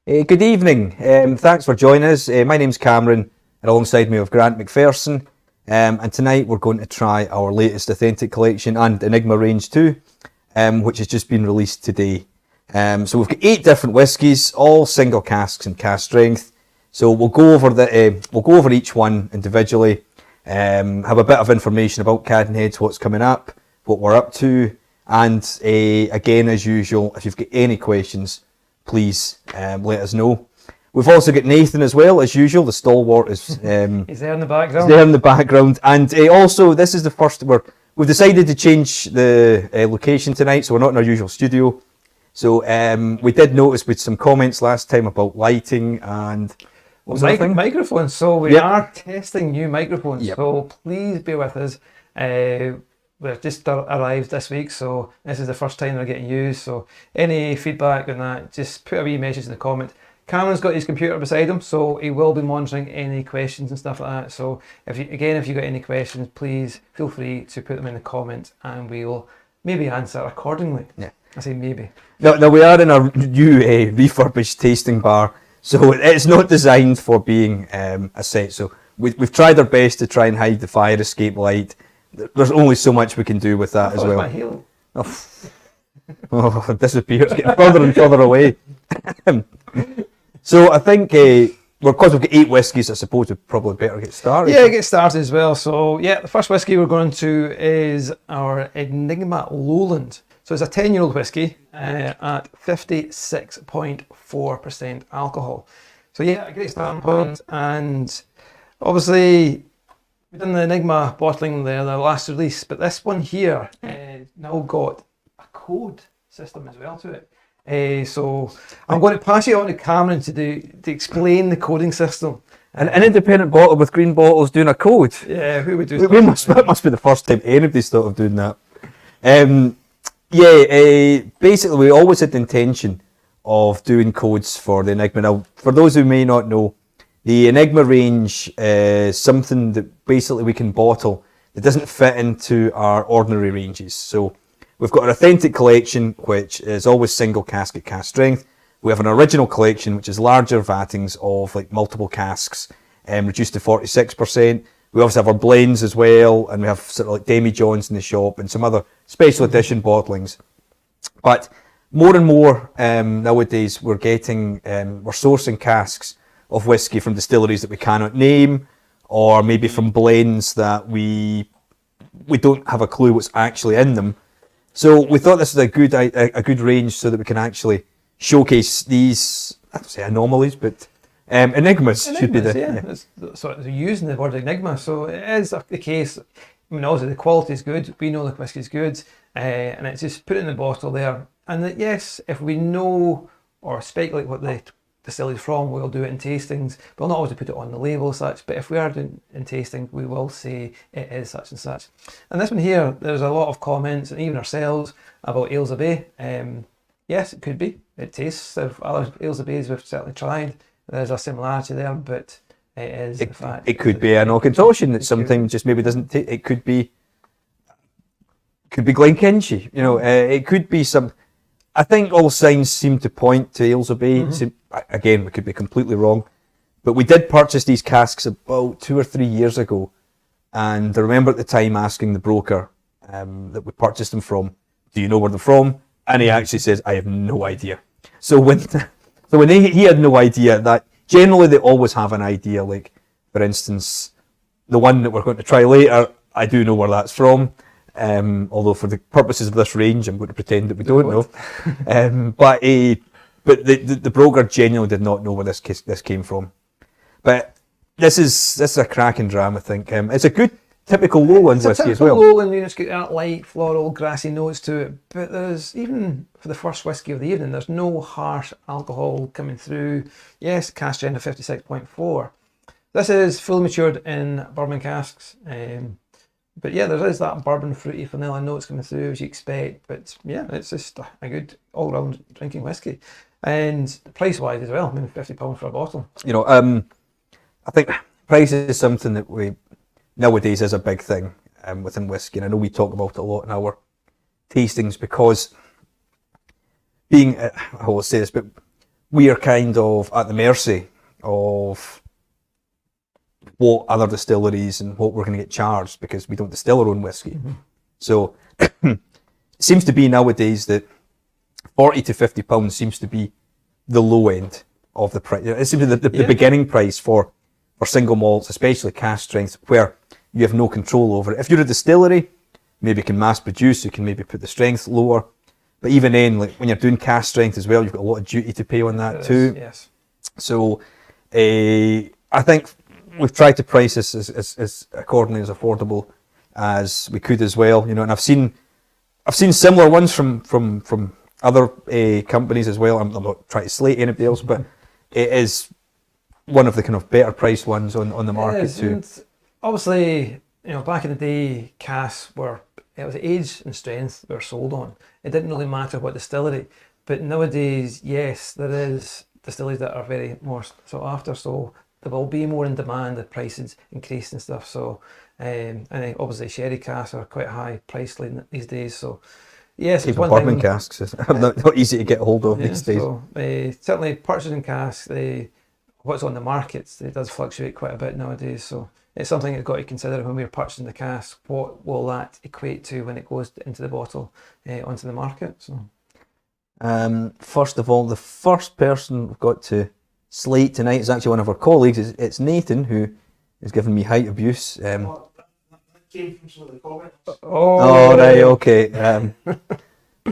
Good evening. Thanks for joining us. My name's Cameron, and alongside me we have Grant McPherson. And tonight we're going to try our latest Authentic Collection and Enigma range too, which has just been released today. So we've got 8 different whiskies, all single casks and cask strength. So we'll go over each one individually, have a bit of information about Cadenhead, what's coming up, what we're up to, and again, as usual, if you've got any questions, please let us know. We've also got Nathan as well, as usual. The stalwart is He's there in the background. He's there in the background, and also this is the first we've decided to change the location tonight, so we're not in our usual studio. So we did notice with some comments last time about lighting and microphones. So we are testing new microphones. So please bear with us. We've just arrived this week, so this is the first time they're getting used. So any feedback on that, just put a wee message in the comment. Cameron's got his computer beside him, so he will be monitoring any questions and stuff like that. So if you got any questions, please feel free to put them in the comments, and we will maybe answer accordingly. Yeah, I say maybe. Now we are in a new refurbished tasting bar, so it's not designed for being a set. So we've tried our best to try and hide the fire escape light. There's only so much we can do with that as well. My heel. Oh, it disappears, getting further and further away. So I think, because we've got 8 whiskies, I suppose we probably better get started. Yeah, get started as well. So yeah, the first whiskey we're going to is our Enigma Lowland. So it's a 10-year-old whiskey at 56.4% alcohol. So yeah, a great starting point, and obviously we've done the Enigma bottling there, the last release, but this one here now got a code system as well to it. So I'm going to pass you on to Cameron to explain the coding system. An independent bottle with green bottles doing a code. Yeah, who would do that? That must be the first time anybody's thought of doing that. Basically we always had the intention of doing codes for the Enigma. Now, for those who may not know, the Enigma range is something that basically we can bottle that doesn't fit into our ordinary ranges. So we've got an Authentic Collection, which is always single cask at cask strength. We have an Original Collection, which is larger vattings of like multiple casks, reduced to 46%. We obviously have our blends as well, and we have sort of like demi-johns in the shop and some other special edition bottlings. But more and more nowadays we're sourcing casks of whiskey from distilleries that we cannot name, or maybe from blends that we don't have a clue what's actually in them. So we thought this is a good range so that we can actually showcase these, I don't say anomalies, but enigmas should be the... Yeah. So they're using the word enigma, so it is the case. I mean, obviously the quality is good, we know the whiskey is good, and it's just put it in the bottle there. And that, yes, if we know or speculate what the distillery from, we'll do it in tastings. We'll not always put it on the label as such, but if we are doing in tasting, we will say it is such and such. And this one here, there's a lot of comments, and even ourselves, about Ailsa Bay. Yes, it could be. It tastes of other Ailsa Bays we've certainly tried. There's a similarity there, but it is the fact. It could be an Auchentoshan that sometimes just maybe doesn't taste. It could be Glenkinchie. You know, it could be some. I think all signs seem to point to Ailsa Bay. Again, we could be completely wrong, but we did purchase these casks about 2 or 3 years ago, and I remember at the time asking the broker that we purchased them from, "Do you know where they're from?" And he actually says, "I have no idea." So when he had no idea, that generally they always have an idea. Like, for instance, the one that we're going to try later, I do know where that's from. Although for the purposes of this range, I'm going to pretend that we don't know. But the broker genuinely did not know where this came from. But this is a cracking dram, I think. It's a good typical Lowland whiskey as well. Lowland, it's got that light, floral, grassy notes to it. But there's, even for the first whiskey of the evening, there's no harsh alcohol coming through. Yes, cask strength of 56.4. This is fully matured in bourbon casks. But yeah, there is that bourbon fruity vanilla notes coming through as you expect. But yeah, it's just a good all-round drinking whiskey. And price-wise as well, I mean, £50 for a bottle. You know, I think price is something that nowadays is a big thing within whiskey. And I know we talk about it a lot in our tastings because I will say this, but we are kind of at the mercy of what other distilleries and what we're going to get charged, because we don't distill our own whiskey. So it seems to be nowadays that 40 to 50 pounds seems to be the low end of the price. It seems to be the beginning price for single malts, especially cask strength, where you have no control over it. If you're a distillery, maybe you can mass produce, you can maybe put the strength lower. But even then, like when you're doing cask strength as well, you've got a lot of duty to pay on that too. Yes. So I think we've tried to price this as accordingly as affordable as we could as well. You know, and I've seen similar ones from other companies as well. I'm not trying to slate anybody else, but it is one of the kind of better priced ones on the market too. And obviously, you know, back in the day, casks it was age and strength they were sold on. It didn't really matter what distillery. But nowadays, yes, there is distilleries that are very more sought after, so there will be more in demand, the prices increase and stuff. So I think obviously sherry casks are quite high priced these days. So yes, even bourbon casks are not easy to get hold of these days. So certainly purchasing casks, what's on the markets, it does fluctuate quite a bit nowadays. So it's something you've got to consider when we're purchasing the cask. What will that equate to when it goes into the bottle onto the market? So. First of all, the first person we've got to slate tonight is actually one of our colleagues. It's Nathan, who is giving me height abuse. Came from some of the comments. Oh, right, okay.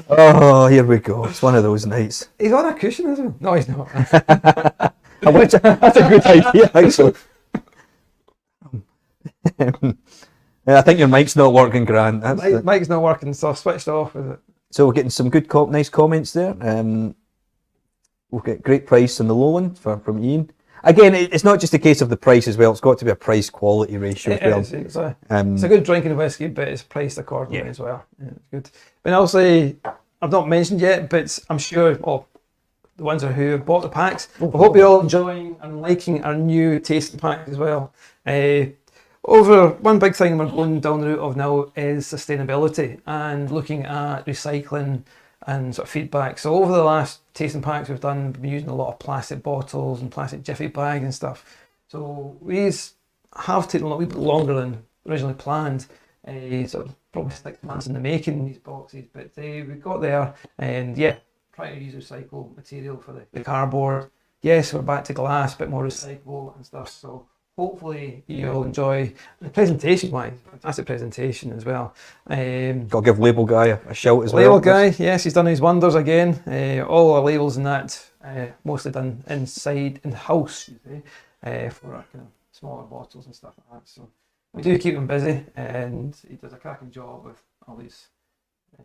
Oh, here we go. It's one of those nights. He's on a cushion, isn't he? No, he's not. That's a good idea, actually. I think your mic's not working, Grant. Mic's not working, so I switched off with it. So we're getting some good, nice comments there. We'll get great price on the low one from Ian. Again, it's not just a case of the price as well. It's got to be a price-quality ratio as well. It's a good drinking whiskey, but it's priced accordingly as well. Yeah, it's good. But obviously, I've not mentioned yet, but I'm sure the ones who have bought the packs, I hope you're all enjoying and liking our new tasting pack as well. One big thing we're going down the route of now is sustainability and looking at recycling and sort of feedback. So over the last tasting packs we've done, we've been using a lot of plastic bottles and plastic jiffy bags and stuff. So these have taken a little bit longer than originally planned. Sort of probably 6 months in the making, these boxes, but we got there, and trying to use recycled material for the cardboard. Yes, we're back to glass, a bit more recyclable and stuff. So hopefully you'll enjoy the presentation wise. Fantastic presentation as well. Got to give Label Guy a shout as well. Label Guy, yes, he's done his wonders again. All our labels and that, mostly done in-house, for our kind of smaller bottles and stuff like that. So we do keep him busy, and he does a cracking job with all these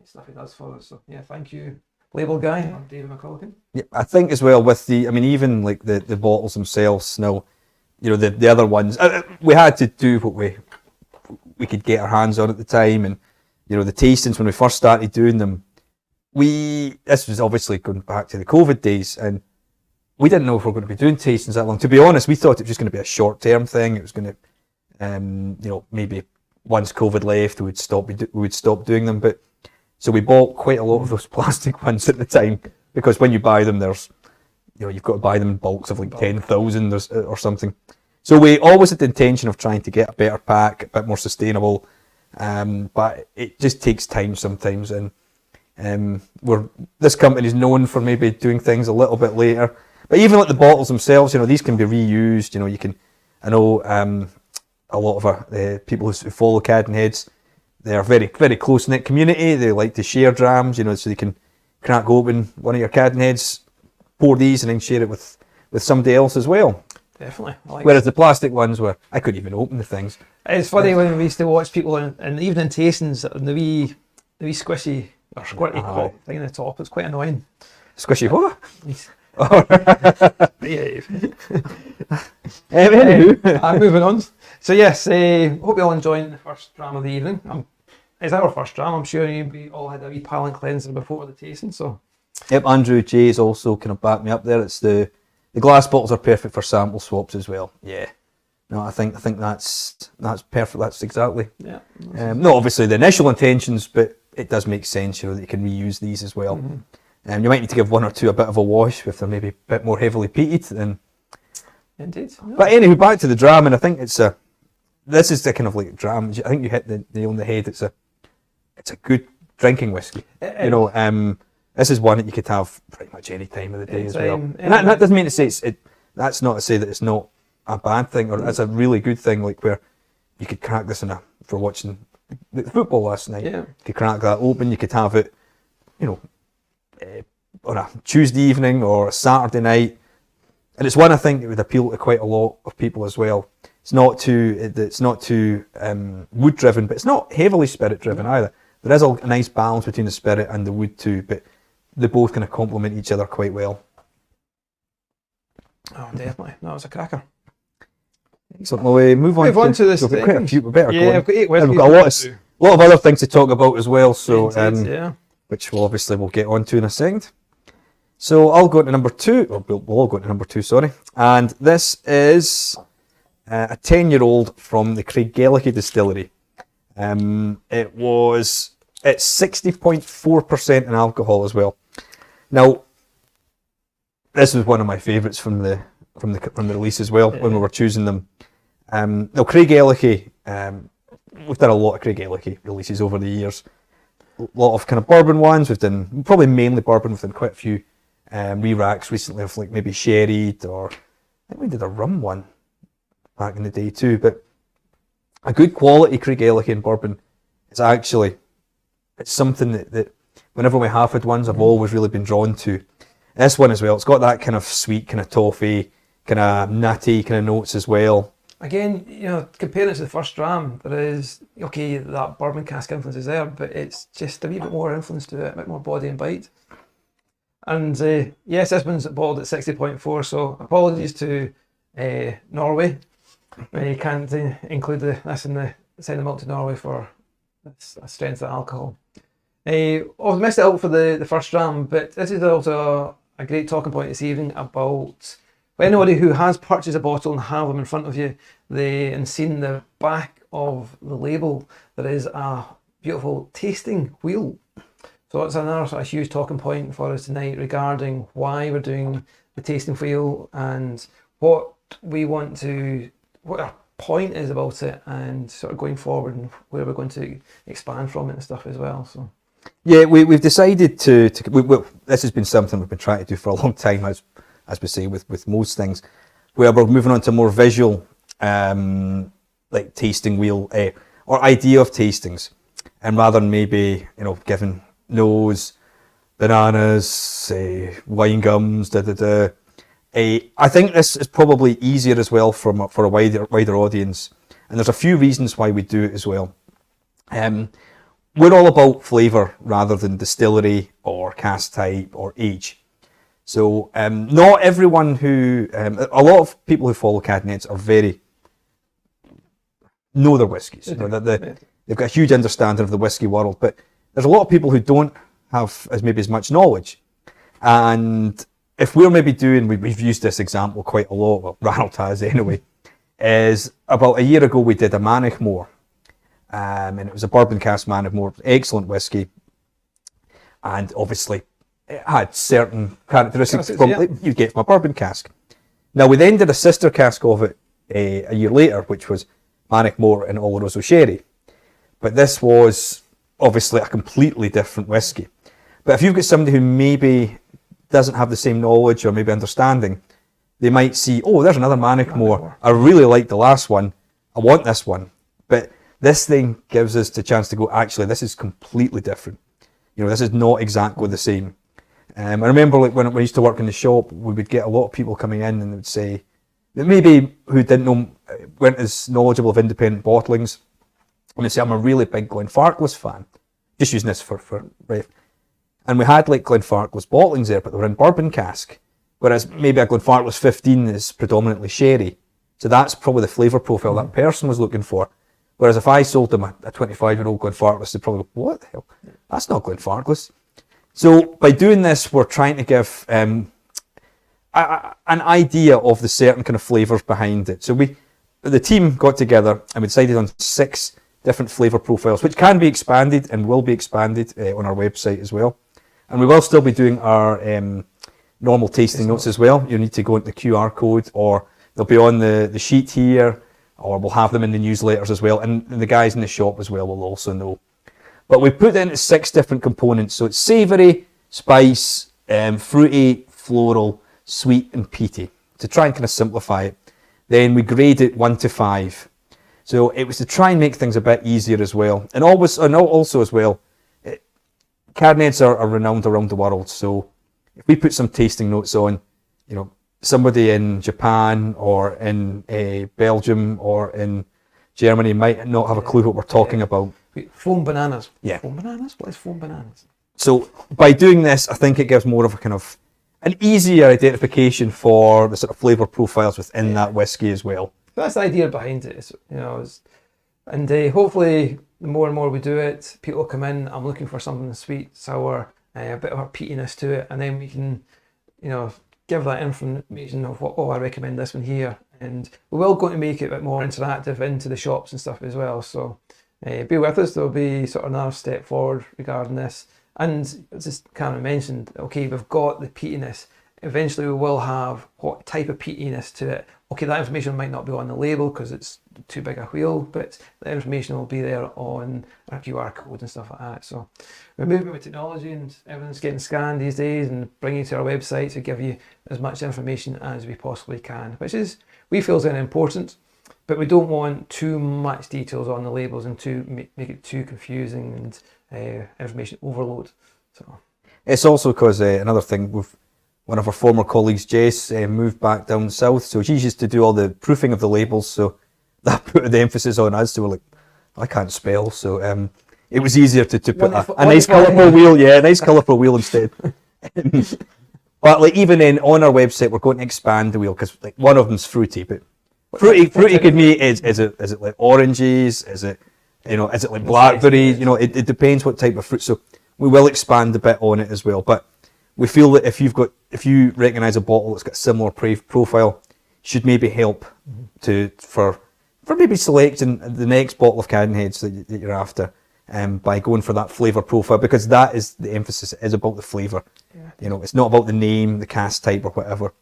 stuff he does for us. So thank you, Label Guy, and David McCullough. Yeah, I think as well with even like the bottles themselves now, you know, the other ones, we had to do what we could get our hands on at the time, and you know, the tastings when we first started doing them, this was obviously going back to the COVID days, and we didn't know if we were going to be doing tastings that long. To be honest, we thought it was just going to be a short-term thing. It was going to, maybe once COVID left, we would stop doing them. But so we bought quite a lot of those plastic ones at the time, because when you buy them, you've got to buy them in bulks of like 10,000 or something. So we always had the intention of trying to get a better pack, a bit more sustainable, but it just takes time sometimes. And this company is known for maybe doing things a little bit later. But even like the bottles themselves, you know, these can be reused. You know, I know a lot of our people who follow Cadenheads, they're a very, very close-knit community. They like to share drams, you know, so they can crack open one of your Cadenheads, pour these, and then share it with somebody else as well. Definitely. Whereas the plastic ones where I couldn't even open the things. It's funny when we used to watch people in evening tastings, the wee squishy or squirty thing in the top. It's quite annoying. Squishy what? Anywho, I'm moving on. So yes, hope you're all enjoying the first dram of the evening. It's our first dram. I'm sure you all had a wee palate cleanser before the tasting. So. Yep, Andrew J has also kind of backed me up there. It's the glass bottles are perfect for sample swaps as well. Yeah. No, I think that's perfect. That's exactly. Yeah. Not obviously the initial intentions, but it does make sense, you know, that you can reuse these as well. You might need to give one or two a bit of a wash if they're maybe a bit more heavily peated. Indeed. No. But anyway, back to the dram, and I think this is the kind of like dram. I think you hit the nail on the head. It's a good drinking whiskey. This is one that you could have pretty much any time of the day as well. And that doesn't mean to say that's not to say that it's not a bad thing, or it's a really good thing, like where you could crack this for watching the football last night. Yeah. You could crack that open. You could have it, on a Tuesday evening or a Saturday night, and it's one I think that would appeal to quite a lot of people as well. It's not too wood driven, but it's not heavily spirit driven either. There is a nice balance between the spirit and the wood too, but they both kind of complement each other quite well. Oh, definitely. No, it's a cracker. Excellent. Well, we move on to this. We've got quite a few. We better go on. I've got 8 whiskies. And we've got a lot of other things to talk about as well. So, Indeed, which we'll get on to in a second. So I'll go to number 2. Or we'll all go to number 2. Sorry. And this is a 10-year-old from the Craigellachie distillery. It's 60.4% in alcohol as well. Now, this was one of my favourites from the release as well, when we were choosing them. Now, Craigellachie, we've done a lot of Craigellachie releases over the years. A lot of kind of bourbon ones. We've done probably mainly bourbon. We've done quite a few re-racks recently of like maybe sherried, or I think we did a rum one back in the day too. But a good quality Craigellachie and bourbon is actually, it's something that whenever we have had ones, I've always really been drawn to. This one as well, it's got that kind of sweet, kind of toffee, kind of nutty kind of notes as well. Again, comparing it to the first dram, there is, that bourbon cask influence is there, but it's just a wee bit more influence to it, a bit more body and bite. And yes, this one's bottled at 60.4, so apologies to Norway. You can't include this in send them out to Norway for this strength of alcohol. I've missed it out for the first dram, but this is also a great talking point this evening about anybody who has purchased a bottle and have them in front of you, and seen the back of the label, there is a beautiful tasting wheel. So it's another sort of huge talking point for us tonight regarding why we're doing the tasting wheel and what our point is about it, and sort of going forward and where we're going to expand from it and stuff as well. So. Yeah, we've decided to this has been something we've been trying to do for a long time, as we say with most things, where we're moving on to more visual, like tasting wheel or idea of tastings, and rather than maybe giving nose, bananas, wine gums, I think this is probably easier as well for a wider audience, and there's a few reasons why we do it as well. We're all about flavour rather than distillery or cask type or age. So not everyone a lot of people who follow Cadenheads are know their whiskies. They've got a huge understanding of the whiskey world, but there's a lot of people who don't have as much knowledge. And if we're maybe we've used this example quite a lot, well, Ranald has anyway, is about a year ago we did a Manachmore. And it was a bourbon cask Manachmore, excellent whiskey, and obviously it had certain characteristics you get from a bourbon cask. Now we then did a sister cask of it a year later, which was Manachmore and Oloroso Sherry, but this was obviously a completely different whiskey. But if you've got somebody who maybe doesn't have the same knowledge or maybe understanding, they might see, oh, there's another Manachmore. I really like the last one. I want this one. But this thing gives us the chance to go, actually, this is completely different. This is not exactly the same. I remember like when I used to work in the shop, we would get a lot of people coming in and they would say, that maybe who weren't as knowledgeable of independent bottlings, and they say, I'm a really big Glenfarclas fan. Just using this for ref. And we had like Glenfarclas bottlings there, but they were in bourbon cask. Whereas maybe a Glenfarclas 15 is predominantly sherry. So that's probably the flavour profile that person was looking for. Whereas if I sold them a 25-year-old Glenfarclas, they'd probably go, what the hell? That's not Glenfarclas. So by doing this, we're trying to give an idea of the certain kind of flavours behind it. So the team got together and we decided on 6 different flavour profiles, which can be expanded and will be expanded on our website as well. And we will still be doing our normal tasting notes as well. You need to go into the QR code, or they'll be on the sheet here, or we'll have them in the newsletters as well. And the guys in the shop as well will also know. But we put it into 6 different components. So it's savoury, spice, fruity, floral, sweet, and peaty, to try and kind of simplify it. Then we grade it 1 to 5. So it was to try and make things a bit easier as well. And also as well, Cadenheads are renowned around the world. So if we put some tasting notes on, you know, somebody in Japan or in Belgium or in Germany might not have a clue what we're talking about. Foam bananas. Yeah. Foam bananas? What is foam bananas? So by doing this, I think it gives more of a kind of an easier identification for the sort of flavour profiles within that whiskey as well. That's the idea behind it, and hopefully the more and more we do it, people come in, I'm looking for something sweet, sour, a bit of a peatiness to it, and then we can, give that information of what, I recommend this one here, and we will going to make it a bit more interactive into the shops and stuff as well, so be with us. There'll be sort of another step forward regarding this. And as just kind of mentioned, okay, we've got the peatiness. Eventually we will have what type of peatiness to it. Okay, that information might not be on the label because it's too big a wheel, but the information will be there on our QR code and stuff like that. So we're moving with technology, and everything's getting scanned these days and bringing it to our website to give you as much information as we possibly can, which is, we feel, is very important. But we don't want too much details on the labels and to make it too confusing and information overload. So it's also because another thing, with one of our former colleagues, Jess, moved back down south, so she used to do all the proofing of the labels. So that put the emphasis on us. So we're like, I can't spell, so it was easier to put a nice colourful wheel, nice colourful wheel instead. But like even on our website, we're going to expand the wheel because like one of them's fruity, but fruity could mean is it like oranges? Is it like blackberries? It depends what type of fruit. So we will expand a bit on it as well. But we feel that if you recognise a bottle that's got a similar profile, should maybe help for maybe selecting the next bottle of Cadenheads that you're after, by going for that flavour profile, because that is the emphasis. It is about the flavour. Yeah. It's not about the name, the cask type, or whatever.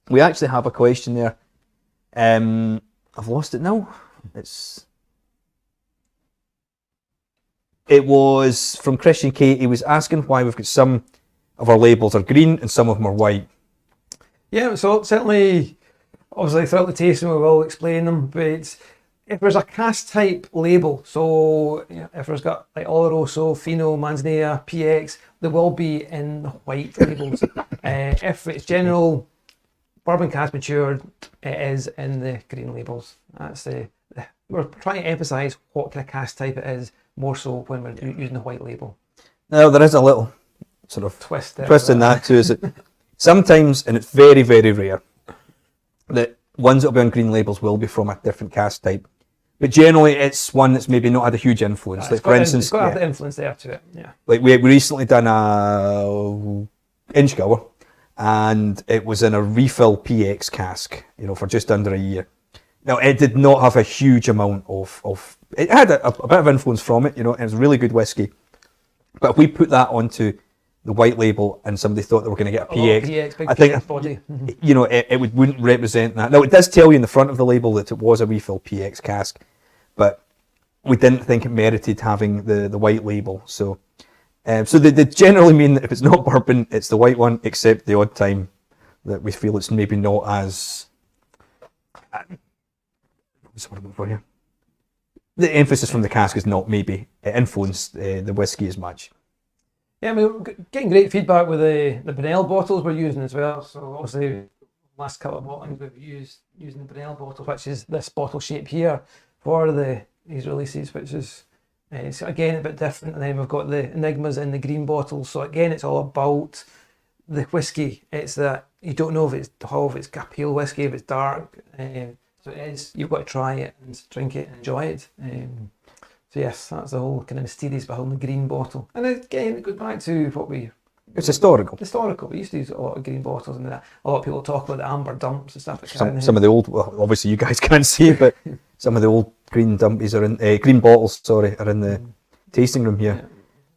We actually have a question there. I've lost it now. It was from Christian K. He was asking why we've got some of our labels are green and some of them are white. Yeah, so certainly, obviously throughout the tasting we will explain them, but if there's a cask type label, so if there's got like Oloroso, Fino, Manzanilla, PX, they will be in the white labels. If it's general bourbon cask matured, it is in the green labels. That's we're trying to emphasise what kind of cask type it is, more so when we're using the white label. Now there is a little sort of twist in that too, is that sometimes, and it's very, very rare, that ones that will be on green labels will be from a different cask type. But generally it's one that's maybe not had a huge influence. Like for instance, it's got to have the influence there to it. Yeah. Like we recently done a Inchgower, and it was in a refill PX cask, for just under a year. Now it did not have a huge amount of it had a bit of influence from it, and it was really good whiskey. But if we put that onto the white label and somebody thought they were going to get a PX, big I think PX body. it wouldn't represent that. Now it does tell you in the front of the label that it was a refill PX cask, but we didn't think it merited having the white label. So they generally mean that if it's not bourbon, it's the white one, except the odd time that we feel it's maybe not as the emphasis from the cask is not maybe influenced the whiskey as much. Yeah, we're getting great feedback with the Brunel bottles we're using as well. So obviously, last couple of bottles we've used using the Brunel bottle, which is this bottle shape here for these releases, which is it's again a bit different. And then we've got the Enigmas in the green bottles. So again, it's all about the whiskey. It's that you don't know if it's pale whiskey, if it's dark. So it is. You've got to try it and drink it and enjoy it. So yes, that's the whole kind of mysterious behind the green bottle. And again, it goes back to what it's historical. We used to use a lot of green bottles, and a lot of people talk about the amber dumps and stuff. Some of the old, well, obviously you guys can't see, but some of the old green dumpies green bottles, are in the tasting room here.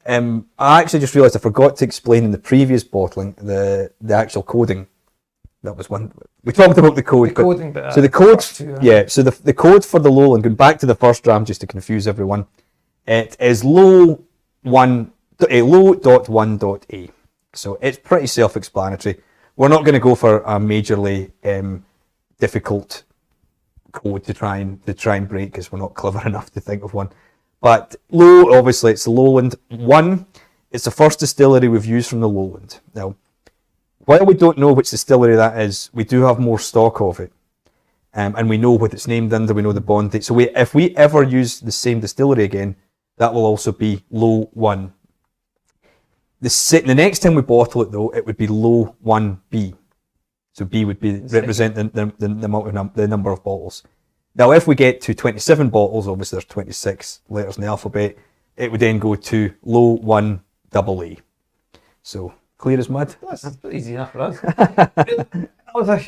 I actually just realised I forgot to explain in the previous bottling the actual coding. That was one. We talked about the code. The coding bit. So the code, too, yeah. So the code for the Lowland, going back to the first dram, just to confuse everyone, it is low.1.a. So it's pretty self-explanatory. We're not going to go for a majorly difficult code to try and break because we're not clever enough to think of one. But low, obviously, it's the Lowland. 1, it's the first distillery we've used from the Lowland. Now, while we don't know which distillery that is, we do have more stock of it. And we know what it's named under, we know the bond date. So if we ever use the same distillery again, that will also be low 1. The next time we bottle it, though, it would be low 1B. So B would be represent the number of bottles. Now, if we get to 27 bottles, obviously there's 26 letters in the alphabet, it would then go to low 1AA. So, clear as mud. That's easy enough for us. That was a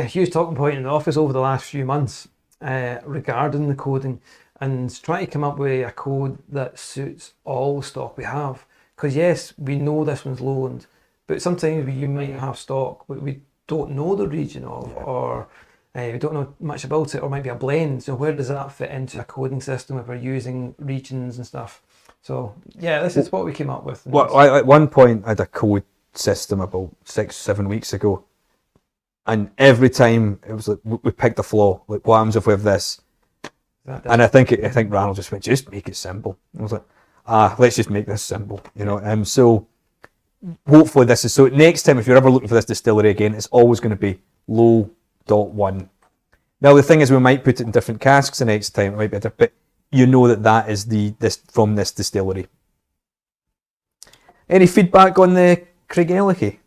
huge talking point in the office over the last few months regarding the coding and trying to come up with a code that suits all the stock we have. Because yes, we know this one's Lowland, but sometimes you might have stock but we don't know the region of, or we don't know much about it, or might be a blend. So where does that fit into a coding system if we're using regions and stuff? So yeah, this is what we came up with. Well, at one point I had a code system about 6-7 weeks ago, and every time it was like we picked a flaw. Like, what happens if we have this? And I think Ranald just went, just make it simple. I was like, let's just make this simple, you know. So hopefully this is, so next time if you're ever looking for this distillery again, it's always going to be low.1. Now the thing is, we might put it in different casks the next time. It might be different, but you know that is this from this distillery. Any feedback on the Craigellachie?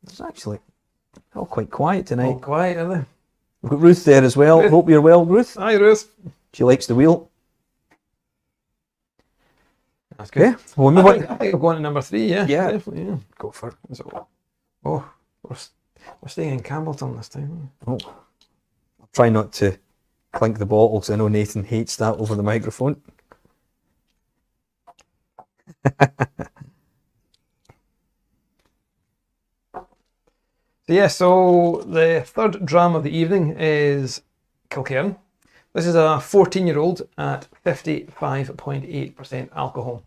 It's actually all quite quiet tonight. All quiet, are they? We've got Ruth there as well. Ruth. Hope you're well, Ruth. Hi, Ruth. She likes the wheel. That's good. Yeah, well, I think we're going to number 3, yeah. Yeah. Definitely, yeah. Go for it. So, we're staying in Campbelltown this time. Oh, I'll try not to clink the bottles. I know Nathan hates that over the microphone. So the third dram of the evening is Kilcairn. This is a 14-year-old at 55.8% alcohol.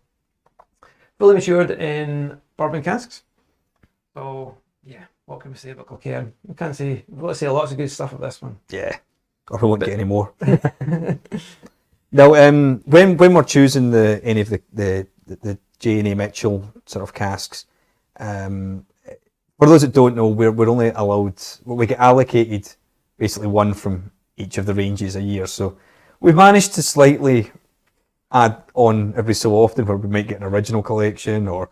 Fully matured in bourbon casks. So, yeah, what can we say about Kilcairn? We can't say, let's say lots of good stuff of this one. Yeah, or we won't get any more. Now, when we're choosing any of the J&A Mitchell sort of casks, for those that don't know, we're only allowed, we get allocated basically one from each of the ranges a year. So we've managed to slightly add on every so often where we might get an original collection, or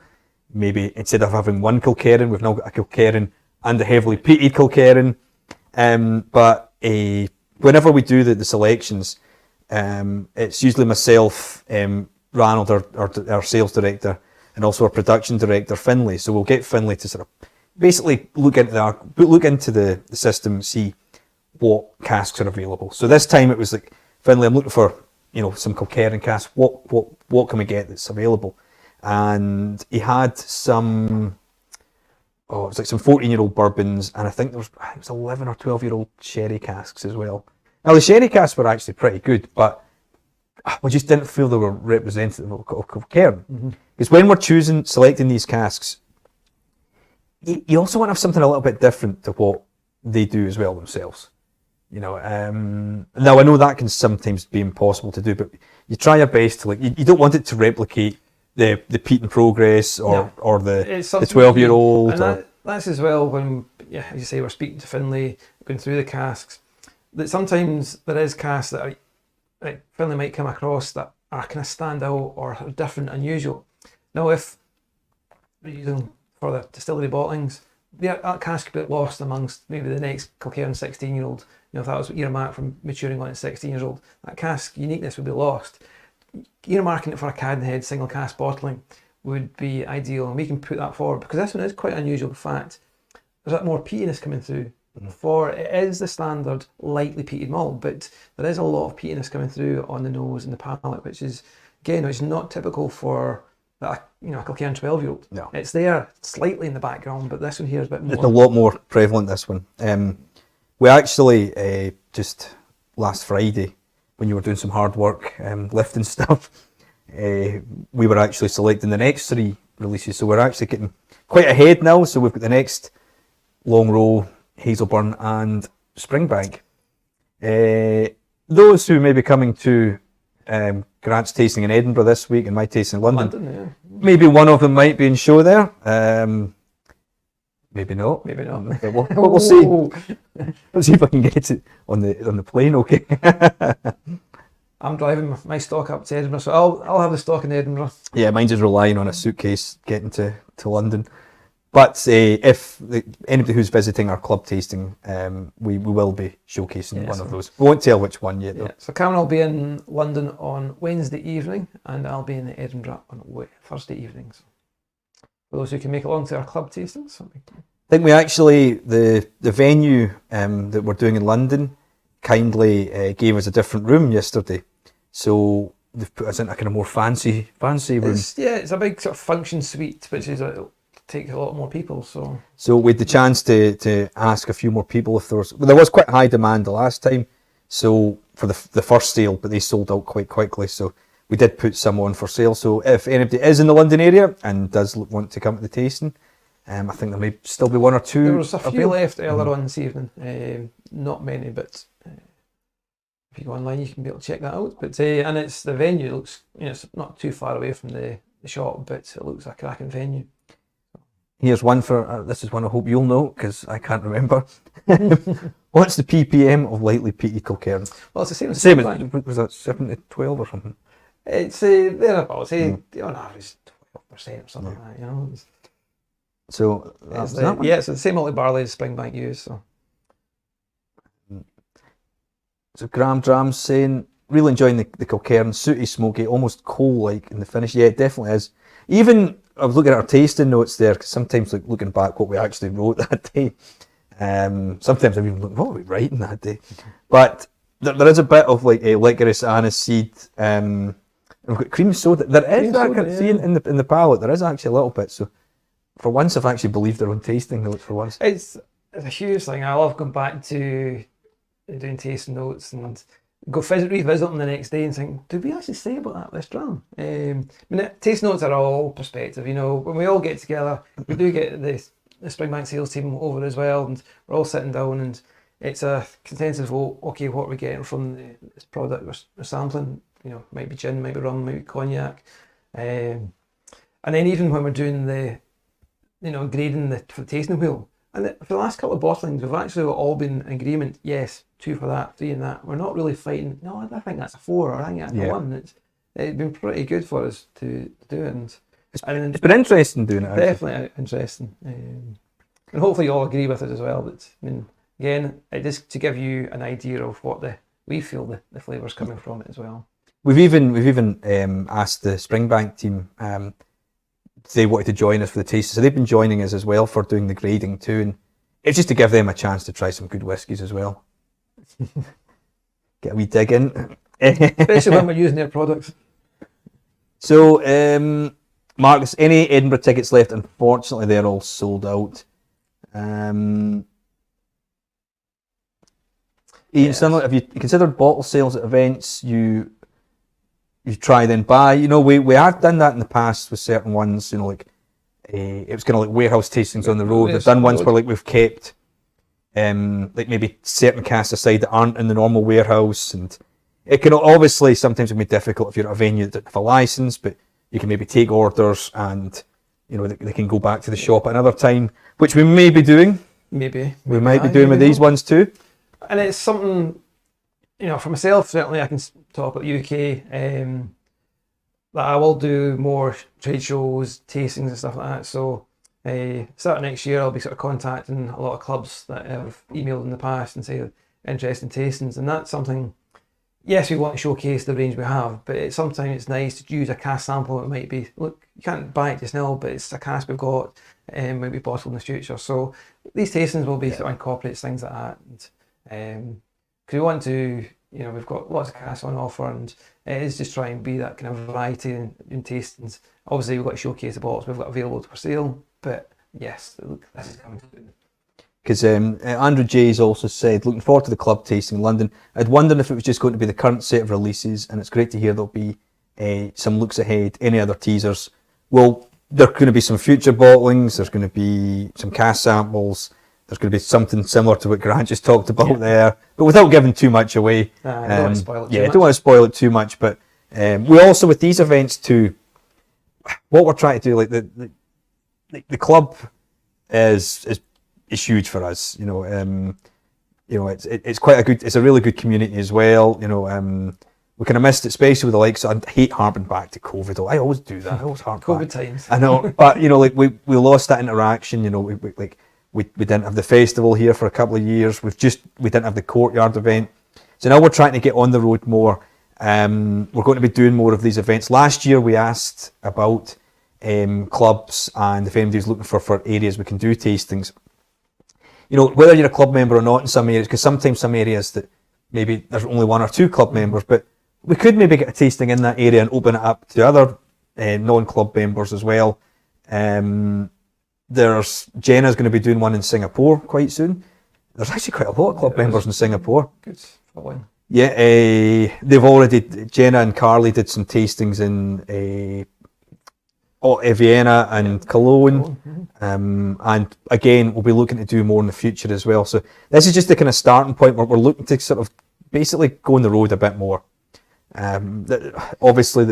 maybe instead of having one Kilcairn, we've now got a Kilcairn and a heavily peated Kilcairn. But whenever we do the selections, it's usually myself, Ranald, our sales director, and also our production director, Finlay. So we'll get Finlay to sort of basically look into the system, see what casks are available. So this time it was like, Finlay, I'm looking for, some Kilcairn casks. What can we get that's available? And he had some, it was like some 14-year-old bourbons, and I think it was 11 or 12-year-old sherry casks as well. Now the sherry casks were actually pretty good, but we just didn't feel they were representative of Kilcairn. Because when we're selecting these casks, you also want to have something a little bit different to what they do as well themselves. Now I know that can sometimes be impossible to do, but you try your best to, you don't want it to replicate the peat in progress or the 12-year-old. And that's as well when, as you say, we're speaking to Finlay, going through the casks, that sometimes there is casks that Finlay might come across that are kind of stand out or are different, unusual. Now, if we're using for the distillery bottlings, that cask could be lost amongst maybe the next Kilcairn 16-year-old. If that was earmarked from maturing on at 16 years old, that cask uniqueness would be lost. Earmarking it for a Cadenhead single cask bottling would be ideal, and we can put that forward because this one is quite unusual. In fact, there's that more peatiness coming through. For it is the standard lightly peated malt, but there is a lot of peatiness coming through on the nose and the palate, which is again, it's not typical for a Kilcairn 12-year-old. No. It's there slightly in the background, but this one here is a bit more. It's a lot more prevalent, this one. We actually, just last Friday, when you were doing some hard work, lifting stuff, we were actually selecting the next 3 releases. So we're actually getting quite ahead now. So we've got the next Long Row, Hazelburn and Springbank. Those who may be coming to Grant's tasting in Edinburgh this week and my tasting in London, Yeah. maybe one of them might be in show there. Maybe not. Maybe not. But we'll see. Let's see if I can get it on the plane. Okay. I'm driving my stock up to Edinburgh, so I'll have the stock in Edinburgh. Yeah, mine's just relying on a suitcase getting to London. But if anybody who's visiting our club tasting, we will be showcasing one of those. We won't tell which one yet, though. Yeah. So Cameron will be in London on Wednesday evening, and I'll be in Edinburgh on Thursday evenings. For those who can make it along to our club tastings. I think we actually, the venue that we're doing in London kindly gave us a different room yesterday. So they've put us in a kind of more fancy room. It's a big sort of function suite, which is take a lot more people. So we had the chance to ask a few more people if there was quite high demand the last time. So for the first sale, but they sold out quite quickly. So we did put some on for sale. So if anybody is in the London area and does want to come to the tasting, I think there may still be 1 or 2. There was a few left earlier on this evening. Not many, but if you go online, you can be able to check that out. But and it's the venue looks, it's not too far away from the shop, but it looks a cracking venue. Here's one for this is one I hope you'll know because I can't remember. What's the ppm of lightly peated Kilcairn? Well, it's the same as Same. Was that 7 to 12 or something? It's thereabouts. On average 12% or something like that. So it's the same malted barley as Springbank use. So Graham Dram's saying, really enjoying the Kilcairn, sooty, smoky, almost coal-like in the finish. Yeah, it definitely is. Even, I was looking at our tasting notes there, because sometimes looking back what we actually wrote that day, sometimes I'm even looking, what were we writing that day? But there is a bit of like a licorice, aniseed, we've got cream soda. There is that kind of thing in the palate. There is actually a little bit. So for once, I've actually believed their own tasting notes for once. It's a huge thing. I love going back to doing tasting notes and revisit them the next day and think, did we actually say about this dram? Tasting notes are all perspective. When we all get together, we do get the Springbank sales team over as well, and we're all sitting down and it's a consensus vote. Okay, what are we getting from this product we're sampling? Might be gin, might be rum, might be cognac, and then even when we're doing the, grading for the tasting wheel. And for the last couple of bottlings, we've actually all been in agreement. Yes, 2 for that, 3 in that. We're not really fighting. No, I think that's a 4, or I think that's a 1. It's been pretty good for us to do, and it's been interesting doing it. Definitely interesting, and hopefully you all agree with it as well. But again, just to give you an idea of what we feel the flavours coming from it as well. We've even asked the Springbank team. They wanted to join us for the taste, so they've been joining us as well for doing the grading too, and it's just to give them a chance to try some good whiskies as well. Get a wee dig in, especially when we're using their products. So, Marcus, any Edinburgh tickets left? Unfortunately, they're all sold out. Ian Sinley, have you considered bottle sales at events? You try then buy. We have done that in the past with certain ones. It was kind of like warehouse tastings on the road. We've done ones where we've kept maybe certain casks aside that aren't in the normal warehouse, and it can obviously sometimes be difficult if you're at a venue that doesn't have a license, but you can maybe take orders and they can go back to the shop at another time, which we may be doing. Maybe we might be doing with these ones too. And it's something, for myself, certainly I can talk about the UK, that I will do more trade shows, tastings and stuff like that. So starting next year, I'll be sort of contacting a lot of clubs that have emailed in the past and say interested in tastings. And that's something, yes, we want to showcase the range we have, but sometimes it's nice to use a cask sample. It might be, look, you can't buy it just now, but it's a cask we've got, might be bottled in the future. So these tastings will be sort of incorporates things like that. And, because we want to we've got lots of casks on offer, and it is just try and be that kind of variety in tastings. Obviously, we've got to showcase the bottles we've got available for sale, but yes, look, this is coming soon. Because Andrew Jay's also said, looking forward to the club tasting in London. I'd wondered if it was just going to be the current set of releases, and it's great to hear there'll be some looks ahead. Any other teasers? Well, there are going to be some future bottlings. There's going to be some cask samples. There's going to be something similar to what Grant just talked about there, but without giving too much away. I don't want to spoil it too yeah, much. I don't want to spoil it too much, but we also, with these events too, what we're trying to do, like the club is huge for us. It's quite a good, it's a really good community as well. We kind of missed it, especially with the likes. I hate harping back to COVID. I always do that. I always harp COVID back. times. I know, but we lost that interaction. We didn't have the festival here for a couple of years. We didn't have the courtyard event. So now we're trying to get on the road more. We're going to be doing more of these events. Last year we asked about clubs and if anybody's looking for areas we can do tastings. Whether you're a club member or not in some areas, because sometimes some areas that maybe there's only 1 or 2 club members, but we could maybe get a tasting in that area and open it up to other non-club members as well. There's Jenna's going to be doing one in Singapore quite soon. There's actually quite a lot of club members in Singapore. Good following. Yeah, Jenna and Carly did some tastings in Vienna and Cologne. And again, we'll be looking to do more in the future as well. So this is just the kind of starting point where we're looking to sort of basically go on the road a bit more. Obviously,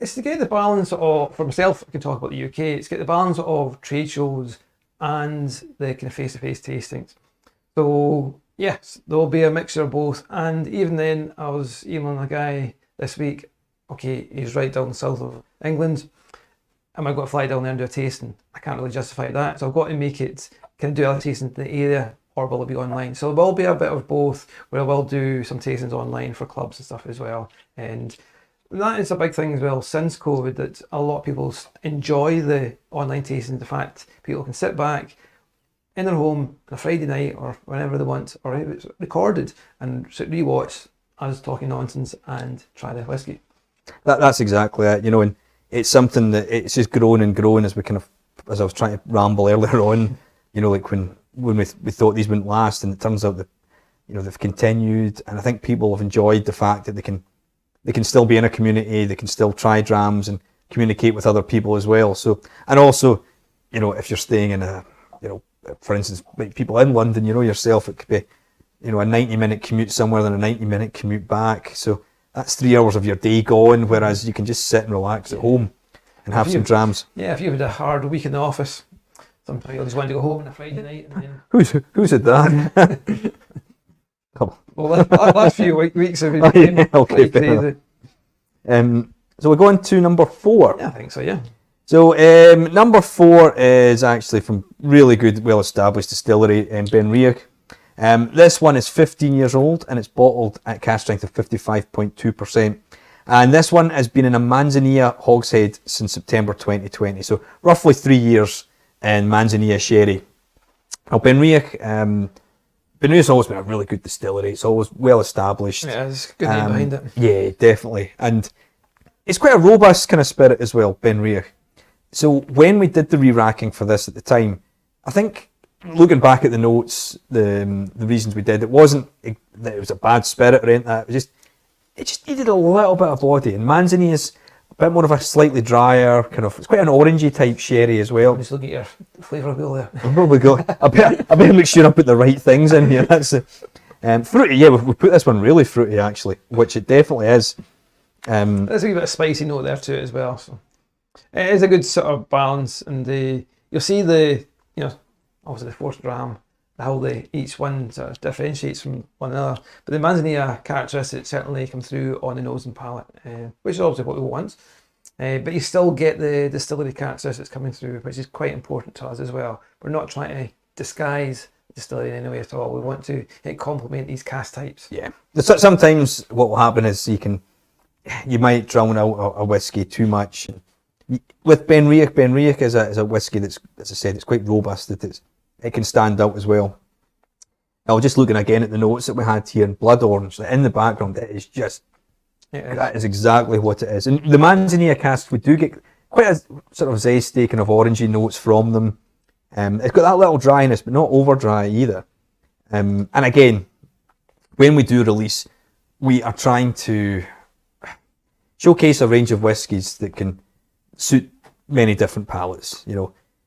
It's to get the balance of, for myself, I can talk about the UK, it's to get the balance of trade shows and the kind of face-to-face tastings. So, yes, there'll be a mixture of both. And even then, I was emailing a guy this week, okay, he's right down the south of England. Am I going to fly down there and do a tasting? I can't really justify that. So I've got to make it, can I do a tasting in the area, or will it be online? So there will be a bit of both, where I will do some tastings online for clubs and stuff as well. And that is a big thing as well since COVID, that a lot of people enjoy the online tastings. The fact people can sit back in their home on a Friday night or whenever they want, or if it's recorded, and rewatch us talking nonsense and try the whiskey. That's exactly it, and it's something that it's just grown and grown as as I was trying to ramble earlier on, like when we thought these wouldn't last, and it turns out that, they've continued, and I think people have enjoyed the fact that they can still be in a community, they can still try drams and communicate with other people as well. So, and also, if you're staying in a, for instance, like people in London, yourself, it could be, a 90-minute commute somewhere, then a 90-minute commute back. So that's 3 hours of your day gone, whereas you can just sit and relax at home and have some drams. Yeah, if you've had a hard week in the office, sometimes you'll just want to go home on a Friday night. And then... Who's said that? Well, the last few weeks have been okay, crazy. So we're going to number 4. Yeah, I think so, yeah. So number 4 is actually from really good, well-established distillery in Benriach. This one is 15 years old and it's bottled at cask strength of 55.2%. And this one has been in a Manzanilla hogshead since September 2020. So roughly 3 years in Manzanilla sherry. Now Benriach has always been a really good distillery. It's always well established. Yeah, there's a good name behind it. Yeah, definitely. And it's quite a robust kind of spirit as well, Benriach. So when we did the re-racking for this at the time, I think looking back at the notes, the reasons we did, it wasn't that it was a bad spirit or anything like that. It just needed a little bit of body. And Manzanilla is a bit more of a slightly drier, it's quite an orangey type sherry as well. Just look at your flavour wheel there. I've probably got, I better make sure I put the right things in here. That's it. Fruity, yeah, we put this one really fruity actually, which it definitely is. There's a wee bit of spicy note there to it as well. So it is a good sort of balance, and you'll see obviously the 4th gram, how each one sort of differentiates from one another. But the Manzanilla characteristics certainly come through on the nose and palate, which is obviously what we want. But you still get the distillery characteristics coming through, which is quite important to us as well. We're not trying to disguise distillery in any way at all. We want to complement these cask types. Yeah. Sometimes what will happen is you might drown out a whiskey too much. With Benriach is a whiskey that's, as I said, it's quite robust. It can stand out as well. Now, just looking again at the notes that we had here in blood orange, in the background, it is just, that is exactly what it is. And the Manzanilla casks, we do get quite a sort of zesty kind of orangey notes from them. It's got that little dryness, but not over dry either. And again, when we do release, we are trying to showcase a range of whiskies that can suit many different palates.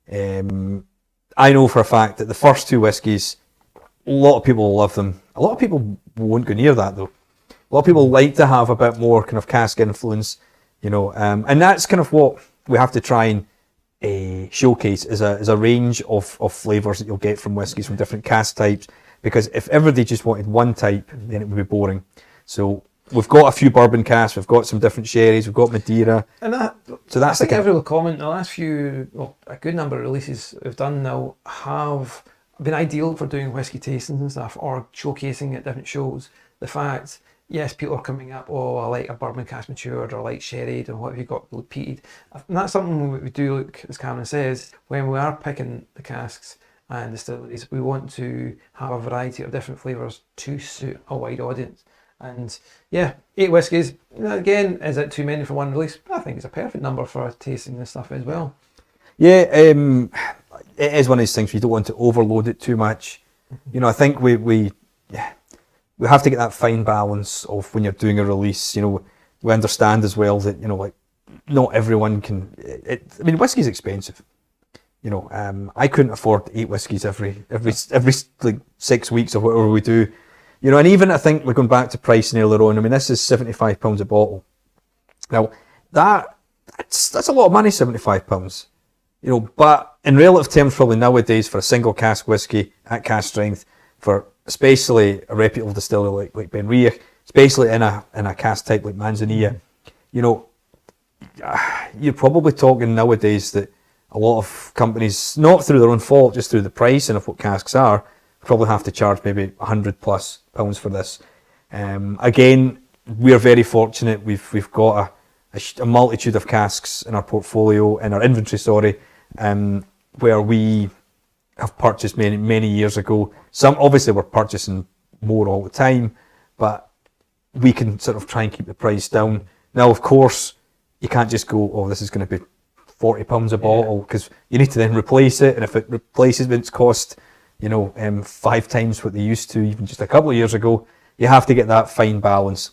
I know for a fact that the first two whiskies, a lot of people will love them. A lot of people won't go near that though. A lot of people like to have a bit more kind of cask influence, and that's kind of what we have to try and showcase is a range of flavours that you'll get from whiskies from different cask types. Because if everybody just wanted one type, then it would be boring. So we've got a few bourbon casks, we've got some different sherries, we've got Madeira. And I think everyone will comment, the last a good number of releases we've done now have been ideal for doing whiskey tastings and stuff, or showcasing at different shows. The fact, yes, people are coming up, I like a bourbon cask matured, or I like sherried, and what have you got repeated. And that's something we do look, as Cameron says, when we are picking the casks and distilleries, we want to have a variety of different flavours to suit a wide audience. And 8 whiskies, again, is it too many for one release? I think it's a perfect number for tasting this stuff as well. Yeah, it is one of these things where you don't want to overload it too much. I think we have to get that fine balance of when you're doing a release. We understand as well that not everyone can. Whiskey's expensive. I couldn't afford 8 whiskies every like 6 weeks or whatever we do. And even I think we're going back to pricing earlier on. This is £75 a bottle. Now that's a lot of money, £75. But in relative terms, probably nowadays for a single cask whiskey at cask strength, for especially a reputable distillery like Benriach, especially in a cask type like Manzanilla, you're probably talking nowadays that a lot of companies, not through their own fault, just through the pricing of what casks are, probably have to charge maybe £100+ for this. Again, we're very fortunate. We've got a multitude of casks in our portfolio, in our inventory, where we have purchased many years ago. Some obviously we're purchasing more all the time, but we can sort of try and keep the price down. Now, of course, you can't just go, this is going to be £40 a bottle, because you need to then replace it, and if it replaces its cost 5 times what they used to even just a couple of years ago, you have to get that fine balance.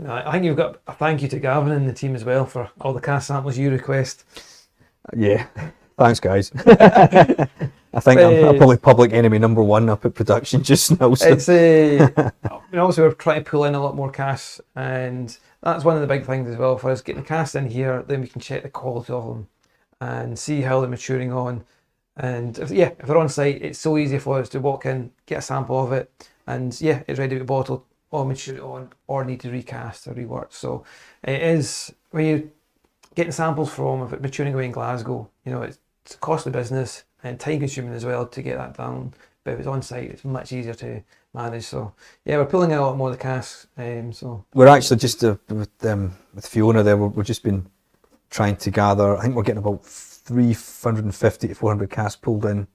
I think you've got a thank you to Gavin and the team as well for all the cask samples you request. Yeah, thanks guys. I think I'm probably public enemy number 1 up at production just now. So. It's also we're trying to pull in a lot more casks, and that's one of the big things as well for us, getting the casks in here, then we can check the quality of them and see how they're maturing on. And if they're on site, it's so easy for us to walk in, get a sample of it, and it's ready to be bottled, or mature it on, or need to recast or rework. So it is, when you're getting samples from, if it's maturing away in Glasgow, it's a costly business and time consuming as well to get that down. But if it's on site, it's much easier to manage. So we're pulling out a lot more of the casks. So we're actually just with Fiona there, we've just been trying to gather. I think we're getting about 350 to 400 casks pulled in,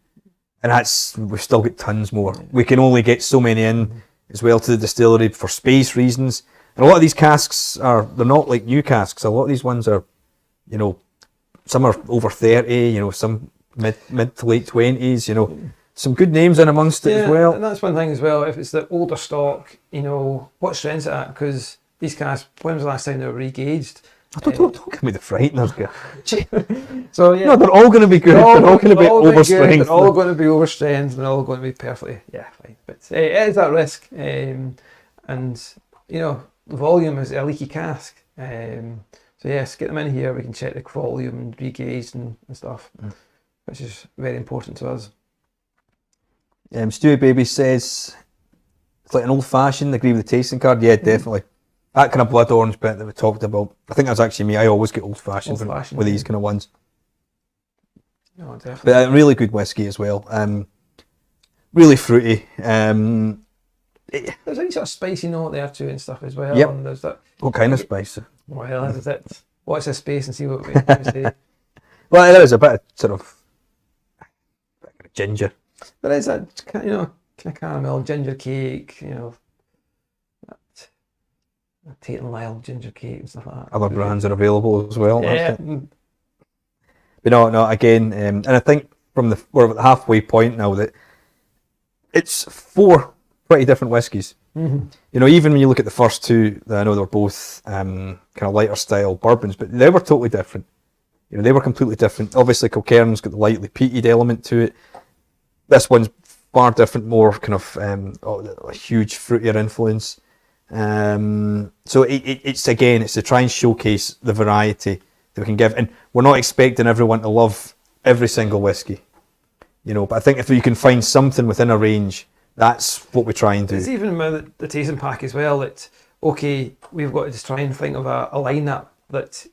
and we've still got tons more. We can only get so many in as well to the distillery for space reasons. And a lot of these casks they're not like new casks. A lot of these ones are, some are over 30, some mid to late 20s, some good names in amongst it as well. And that's one thing as well, if it's the older stock, what strength's it at? Because these casks, when was the last time they were re-gauged? Don't give me the frighteners. So no, they're all going to be good. They're all going to be overstrength. They're all going to be overstrength. They're all going to be perfectly fine. But it is that risk, and the volume is a leaky cask. So yes, get them in here. We can check the volume and re-gauge and stuff, which is very important to us. Stewie Baby says it's like an old fashioned. Agree with the tasting card? Yeah, definitely. That kind of blood orange bit that we talked about. I think that's actually me. I always get old fashioned with these kind of ones. No, definitely. But a really good whiskey as well. Really fruity. There's any sort of spicy note there too and stuff as well. Yep. And there's that. What kind of spice? Well, is it? Watch this space and see what we say. Well, there is a bit of sort of ginger. But it's that, kind of caramel, ginger cake, you know, that Tate and Lyle ginger cake and stuff like that. Other brands are available as well. Yeah. That's it. But no, again, and I think we're at the halfway point now that it's 4 pretty different whiskies. Mm-hmm. You know, even when you look at the first 2, I know they're both kind of lighter style bourbons, but they were totally different. You know, they were completely different. Obviously, Kilkerran's got the lightly peated element to it. This one's far different, more kind of a huge fruitier influence. So it's to try and showcase the variety that we can give, and we're not expecting everyone to love every single whiskey. You know, but I think if you can find something within a range, that's what we try and do. It's even with the tasting pack as well. That okay, we've got to just try and think of a lineup that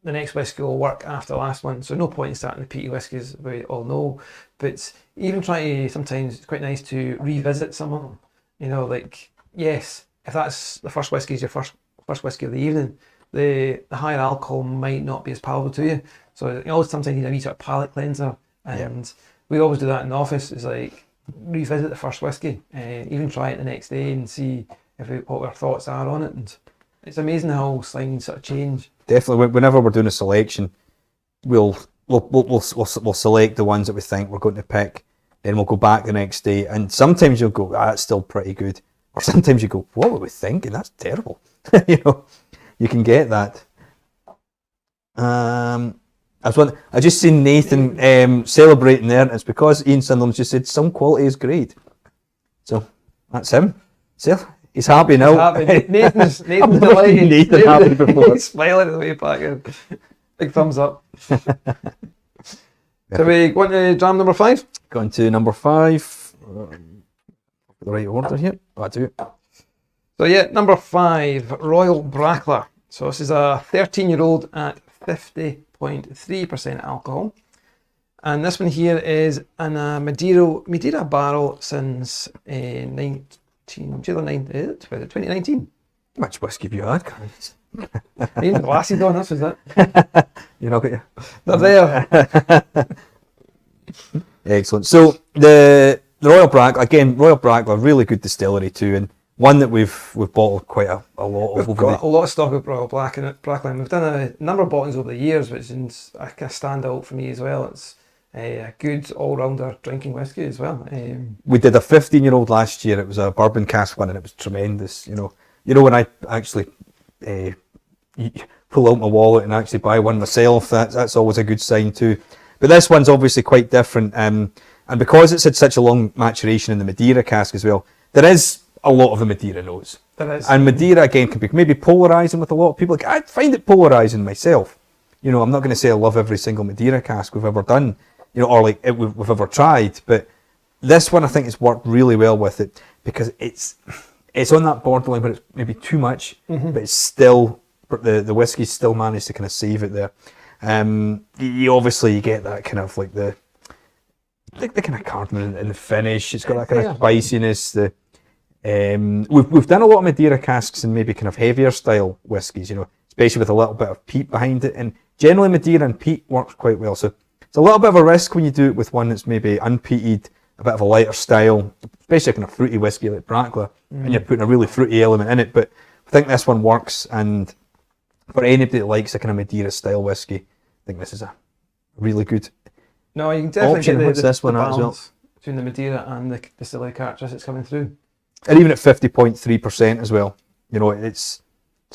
the next whiskey will work after the last one. So no point in starting the peaty whiskies, we all know. But even trying to, sometimes it's quite nice to revisit some of them. You know, like, yes, if that's the first whiskey is your first whiskey of the evening, the higher alcohol might not be as palatable to you. So you always sometimes need a wee sort of palate cleanser. And we always do that in the office. It's like revisit the first whiskey, even try it the next day and see what our thoughts are on it. And it's amazing how things sort of change. Definitely, whenever we're doing a selection, we'll select the ones that we think we're going to pick, then we'll go back the next day, and sometimes you'll go, that's still pretty good, or sometimes you go, what were we thinking? That's terrible. You know, you can get that. I just seen Nathan celebrating there, and it's because Ian Sunderland just said some quality is great. So that's him. See, he's happy now. He's happy. Nathan's delighted. Nathan happy before. He's smiling at the way back in. Big thumbs up. So we go on to dram number 5? Going to number 5. The right order here. Oh, I do. So yeah, number 5, Royal Brackla. So this is a 13-year-old at 50.3% alcohol. And this one here is in a Madeira barrel since 2019. How much whiskey have you had, guys? Even glasses on, that's it. You're not going They're there. Excellent. So the Royal Brackla, really good distillery too, and one that we've bottled quite a lot of. We've got a lot of stock of Royal Brackla. We've done a number of bottlings over the years, which is a kind of standout for me as well. It's a good all-rounder drinking whiskey as well. We did a 15-year-old last year. It was a bourbon cask one, and it was tremendous. You know when I actually pull out my wallet and actually buy one myself, that's always a good sign too. But this one's obviously quite different, and because it's had such a long maturation in the Madeira cask as well, there is a lot of the Madeira notes. There is. And Madeira again can be maybe polarising with a lot of people. Like, I find it polarising myself. You know, I'm not going to say I love every single Madeira cask we've ever done, you know, or like we've ever tried, but this one I think has worked really well with it because it's on that borderline, but it's maybe too much, but it's still the whiskey's still managed to kind of save it there. You obviously get that kind of like the kind of cardamom in the finish. It's got that kind of spiciness. We've done a lot of Madeira casks and maybe kind of heavier style whiskies, you know, especially with a little bit of peat behind it. And generally Madeira and peat works quite well. So it's a little bit of a risk when you do it with one that's maybe unpeated, a bit of a lighter style, especially a kind of fruity whiskey like Brackla, and you're putting a really fruity element in it. But I think this one works, and for anybody that likes a kind of Madeira style whiskey, I think this is a really good No, you can definitely option. get What's this one at as well? between the Madeira and the distillery characteristics coming through. And even at 50.3% as well, you know, it's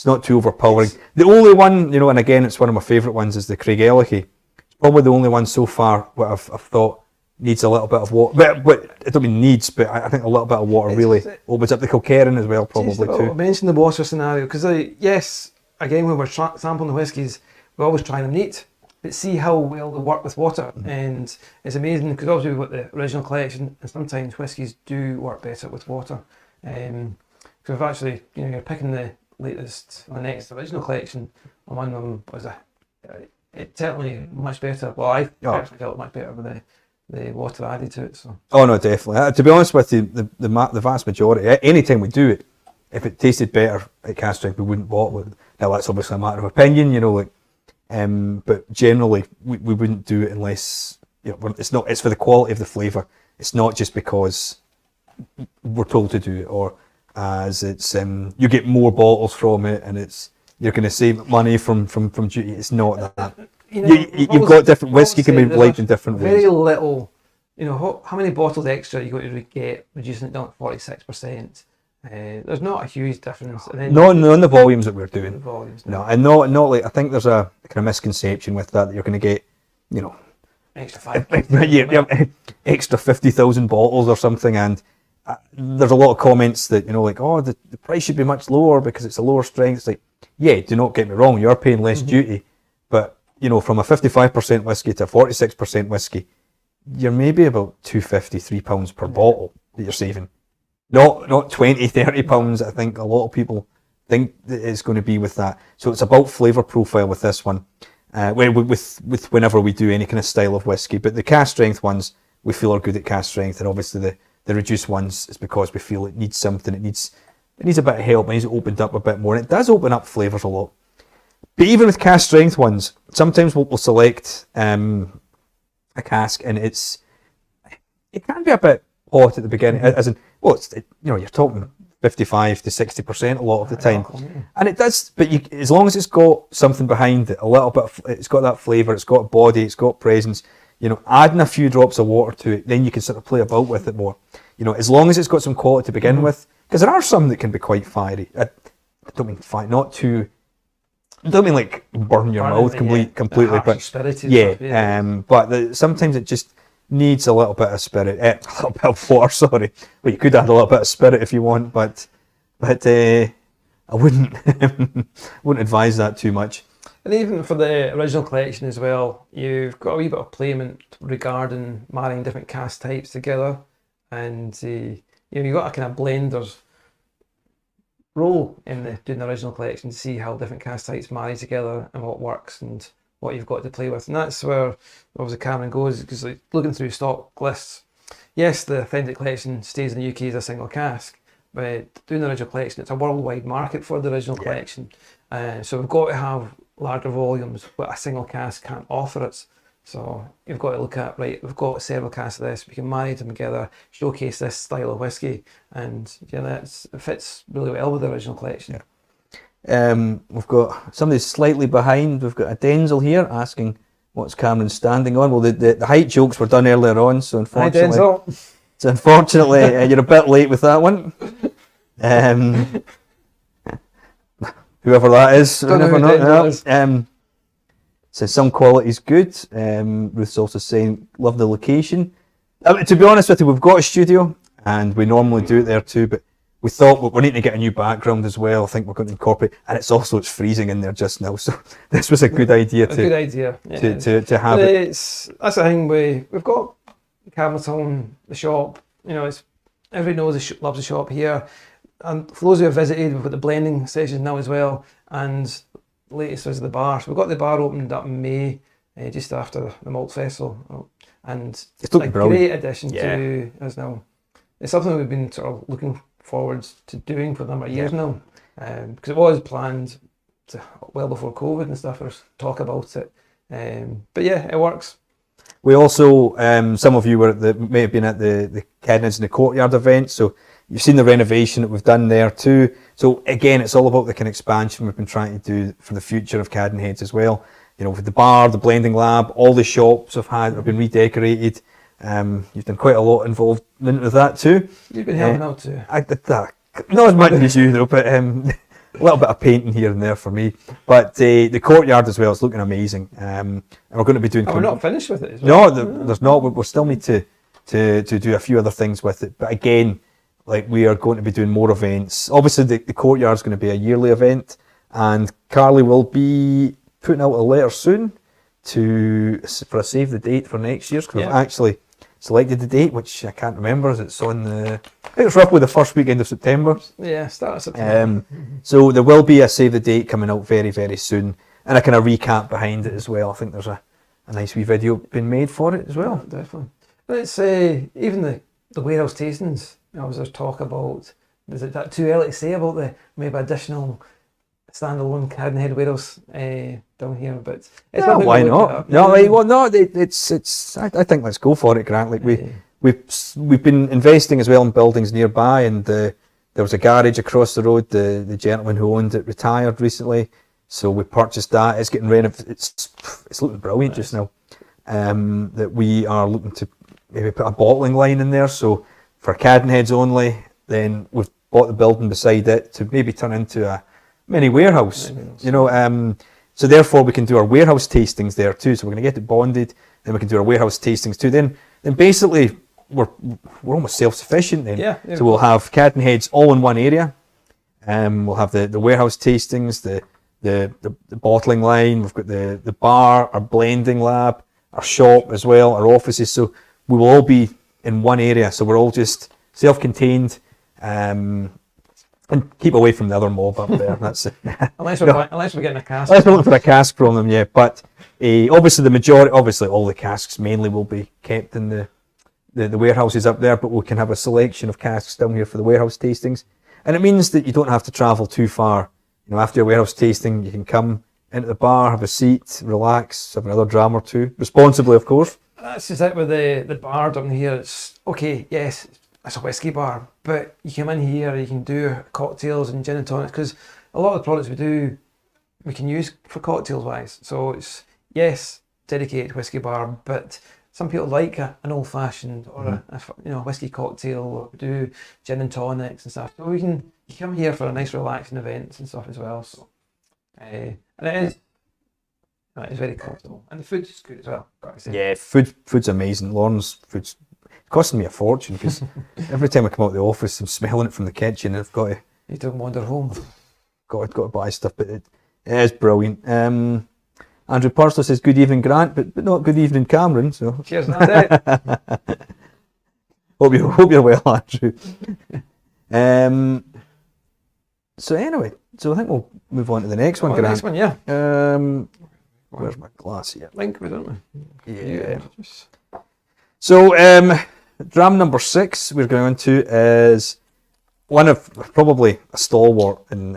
not too overpowering. The only one, you know, and again, it's one of my favourite ones, is the Craigellachie. It's probably the only one so far what I've thought needs a little bit of water. But I don't mean needs, but I think a little bit of water really opens up. The Kilkerran as well, probably too. I mentioned the water scenario because, yes, again, when we're sampling the whiskies, we always try them neat, but see how well they work with water. And it's amazing because obviously we've got the original collection, and sometimes whiskies do work better with water. Because we've actually, you know, you're picking the latest, the next original collection, and one of them was it's certainly much better. Well, I personally felt much better with the water added to it. So. Oh no, definitely. To be honest with you, the vast majority, anytime we do it, if it tasted better at cask strength, we wouldn't bottle it. Now that's obviously a matter of opinion, you know, like. But generally, we wouldn't do it unless, you know, it's for the quality of the flavour. It's not just because we're told to do, or as it's you get more bottles from it, and you're going to save money from duty. It's not that. You've got different whiskey can be liked in different ways. Very little. How many bottles extra are you going to get reducing it down to 46%? There's not a huge difference. And then Not on the volumes that we're doing. Volumes, no, and not like I think there's a kind of misconception with that you're going to get, extra 5. extra 50,000 bottles or something, and there's a lot of comments that like, oh, the price should be much lower because it's a lower strength. It's like, yeah, do not get me wrong, you are paying less duty, but from a 55% whiskey to a 46% whiskey, you're maybe about £2.50, £3 per bottle that you're saving. Not £20, £30. I think a lot of people think that it's going to be with that. So it's about flavour profile with this one. With whenever we do any kind of style of whiskey, but the cask strength ones we feel are good at cask strength, and obviously the reduced ones is because we feel it needs something. It needs a bit of help. It needs it opened up a bit more, and it does open up flavours a lot. But even with cask strength ones, sometimes we'll select a cask, and it can be a bit hot at the beginning, as in, you're talking 55 to 60% a lot of the time, and it does. But as long as it's got something behind it, a little bit, it's got that flavour, it's got body, it's got presence. Adding a few drops of water to it, then you can sort of play about with it more. As long as it's got some quality to begin with, because there are some that can be quite fiery. I don't mean fire, not too. I don't mean like burn your mouth completely, but sometimes it just needs a little bit of spirit, a little bit of water. Sorry, well, you could add a little bit of spirit if you want, but I wouldn't wouldn't advise that too much. And even for the original collection as well, you've got a wee bit of playment regarding marrying different cask types together, and you've got a kind of blender's role in doing the original collection to see how different cask types marry together and what works and what you've got to play with. And that's where obviously Cameron goes, because like, looking through stock lists, yes, the authentic collection stays in the UK as a single cask, but doing the original collection, it's a worldwide market for the original collection. So we've got to have larger volumes, but a single cask can't offer it. So you've got to look at, right, we've got several casks of this, we can marry them together, showcase this style of whiskey, and it fits really well with the original collection. We've got somebody slightly behind. We've got a Denzel here asking what's Cameron standing on. Well, the height jokes were done earlier on, so unfortunately, you're a bit late with that one. Whoever that is, says some quality is good. Ruth's also saying love the location. To be honest with you, we've got a studio and we normally do it there too, but we thought we need to get a new background as well. I think we're going to incorporate, and it's freezing in there just now, so this was a good idea to have it. That's the thing, we've got Camerton, the shop, everybody knows loves the shop here, and for those who have visited, we've got the blending sessions now as well, and latest is the bar. So we've got the bar opened up in May, just after the Malt Festival, and it's a great addition to us now. It's something we've been sort of looking forward to doing for a number of years now, because it was planned well before COVID and stuff. There's talk about it, but yeah, it works. We also, some of you may have been at the Cadenhead in the Courtyard event, so you've seen the renovation that we've done there too. So again, it's all about the kind of expansion we've been trying to do for the future of Cadenhead as well. With the bar, the blending lab, all the shops have been redecorated. You've done quite a lot involved with that too. You've been helping out too. I did that. Not as much as you though, but a little bit of painting here and there for me. But the courtyard as well is looking amazing. And we're going to be doing. We're not finished with it as well. No, there's not. We still need to do a few other things with it. But again, like we are going to be doing more events. Obviously, the courtyard is going to be a yearly event, and Carly will be putting out a letter soon for a save the date for next year's, because we've actually selected the date, which I can't remember. It's on I think it's roughly the first weekend of September. Yeah, start of September. So there will be a save the date coming out very, very soon, and a kind of recap behind it as well. I think there's a nice wee video being made for it as well. Yeah, definitely. But it's even the warehouse tastings. There's talk about, is it that too early to say about the maybe additional standalone Cadenhead warehouse down here? But it's why not? I think let's go for it, Grant. Like we we've been investing as well in buildings nearby, and there was a garage across the road. The gentleman who owned it retired recently, so we purchased that. It's getting renovated. It's looking brilliant just now. That we are looking to maybe put a bottling line in there. So for Cadenheads only, then we've bought the building beside it to maybe turn into a mini warehouse. You know, so therefore we can do our warehouse tastings there too. So we're going to get it bonded, then we can do our warehouse tastings too. Then basically we're almost self-sufficient then. Yeah. So we'll have Cadenheads all in one area. We'll have the warehouse tastings, the bottling line. We've got the bar, our blending lab, our shop as well, our offices. So we will all be in one area. So we're all just self-contained, and keep away from the other mob up there. That's it. Unless we're getting a cask. Unless we're looking for a cask from them, yeah. But obviously all the casks mainly will be kept in the warehouses up there, but we can have a selection of casks down here for the warehouse tastings. And it means that you don't have to travel too far. You know, after your warehouse tasting, you can come into the bar, have a seat, relax, have another dram or two, responsibly, of course. That's just it with the bar down here. It's okay, yes, it's a whiskey bar, but you come in here, you can do cocktails and gin and tonics, because a lot of the products we do, we can use for cocktails wise. So it's, yes, dedicated whiskey bar, but some people like an old fashioned or a whiskey cocktail, or do gin and tonics and stuff. So you come here for a nice relaxing events and stuff as well. So and it is very comfortable, and the food's good as well. Got to say. Yeah, food's amazing. Lauren's food's costing me a fortune, because every time I come out of the office, I'm smelling it from the kitchen, and I've got to. You don't wander home. Got to buy stuff, but it is brilliant. Andrew Purslow says, "Good evening, Grant," but not good evening, Cameron. So cheers, Andy. hope you're well, Andrew. So anyway, I think we'll move on to the next one, Grant. The next one, yeah. Where's my glass here? Link, don't we? Yeah. So, dram number 6 we're going on to is one of probably a stalwart in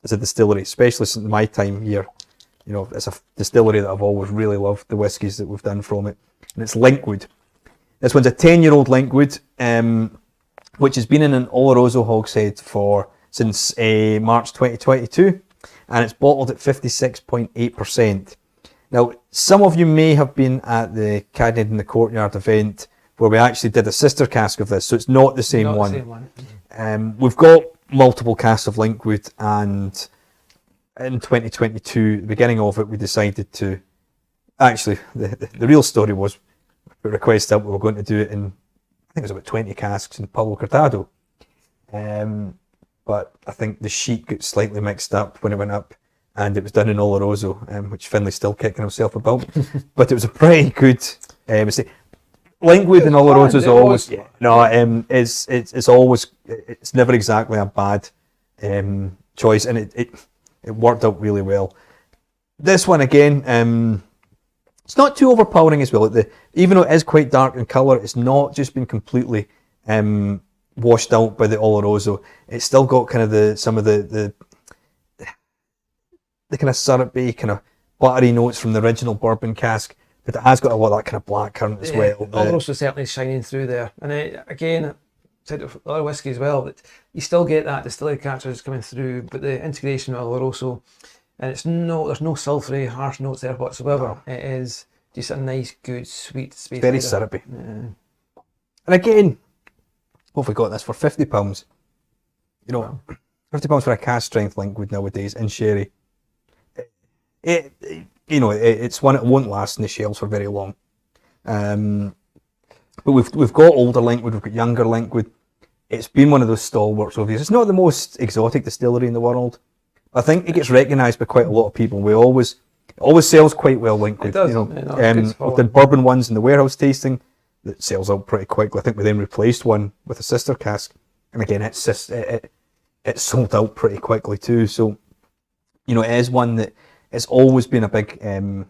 as a distillery, especially since my time here. You know, it's a distillery that I've always really loved the whiskies that we've done from it, and it's Linkwood. This one's a 10-year-old Linkwood, which has been in an Oloroso hogshead since March 2022, and it's bottled at 56.8%. Now, some of you may have been at the Cadenhead in the Courtyard event where we actually did a sister cask of this, so it's not the same one. The same one. We've got multiple casks of Linkwood, and in 2022, the beginning of it, we decided to... Actually, the real story was we requested that we were going to do it in, I think it was about 20 casks in Pablo Cortado. But I think the sheet got slightly mixed up when it went up, and it was done in Oloroso, which Finley's still kicking himself about. But it was a pretty good mistake. Linkwood and Oloroso is always it's never exactly a bad choice, and it worked out really well. This one again, it's not too overpowering as well. Even though it is quite dark in colour, it's not just been completely washed out by the Oloroso. It's still got kind of some of the kind of syrupy, kind of buttery notes from the original bourbon cask, but it has got a lot of that kind of blackcurrant as well. Oloroso certainly shining through there, and again, I said it for other whiskey as well, that you still get that distillery characters coming through, but the integration of Oloroso, and there's no sulphury, harsh notes there whatsoever. No. It is just a nice, good, sweet space. Very syrupy. Yeah. And again, what have we got this for? £50. You know, £50 for a cask strength Linkwood nowadays in sherry. It's one that won't last in the shelves for very long. But we've got older Linkwood, we've got younger Linkwood. It's been one of those stalwarts over the years. It's not the most exotic distillery in the world. I think it gets recognised by quite a lot of people. It always sells quite well, Linkwood. It does. You know, we've done bourbon ones in the warehouse tasting that sells out pretty quickly. I think we then replaced one with a sister cask, and again it sold out pretty quickly too. So, you know, it is one that it's always been a big fan.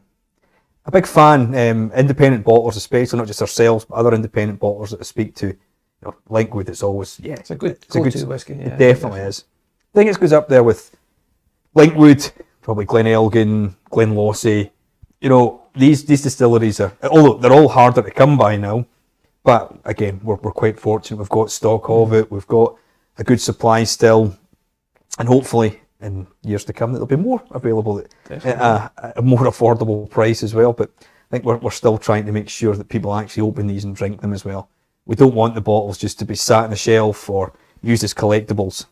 Independent bottlers, especially, not just ourselves, but other independent bottlers that I speak to. You know, Linkwood, it's always it's a good go-to whiskey. Yeah, it definitely is. I think it goes up there with Linkwood, probably Glenelgin, Glenlossie. You know, these distilleries are, although they're all harder to come by now, But again, we're quite fortunate. We've got stock of it. We've got a good supply still, and hopefully in years to come there'll be more available at a more affordable price as well. But I think we're still trying to make sure that people actually open these and drink them as well. We don't want the bottles just to be sat on the shelf or used as collectibles.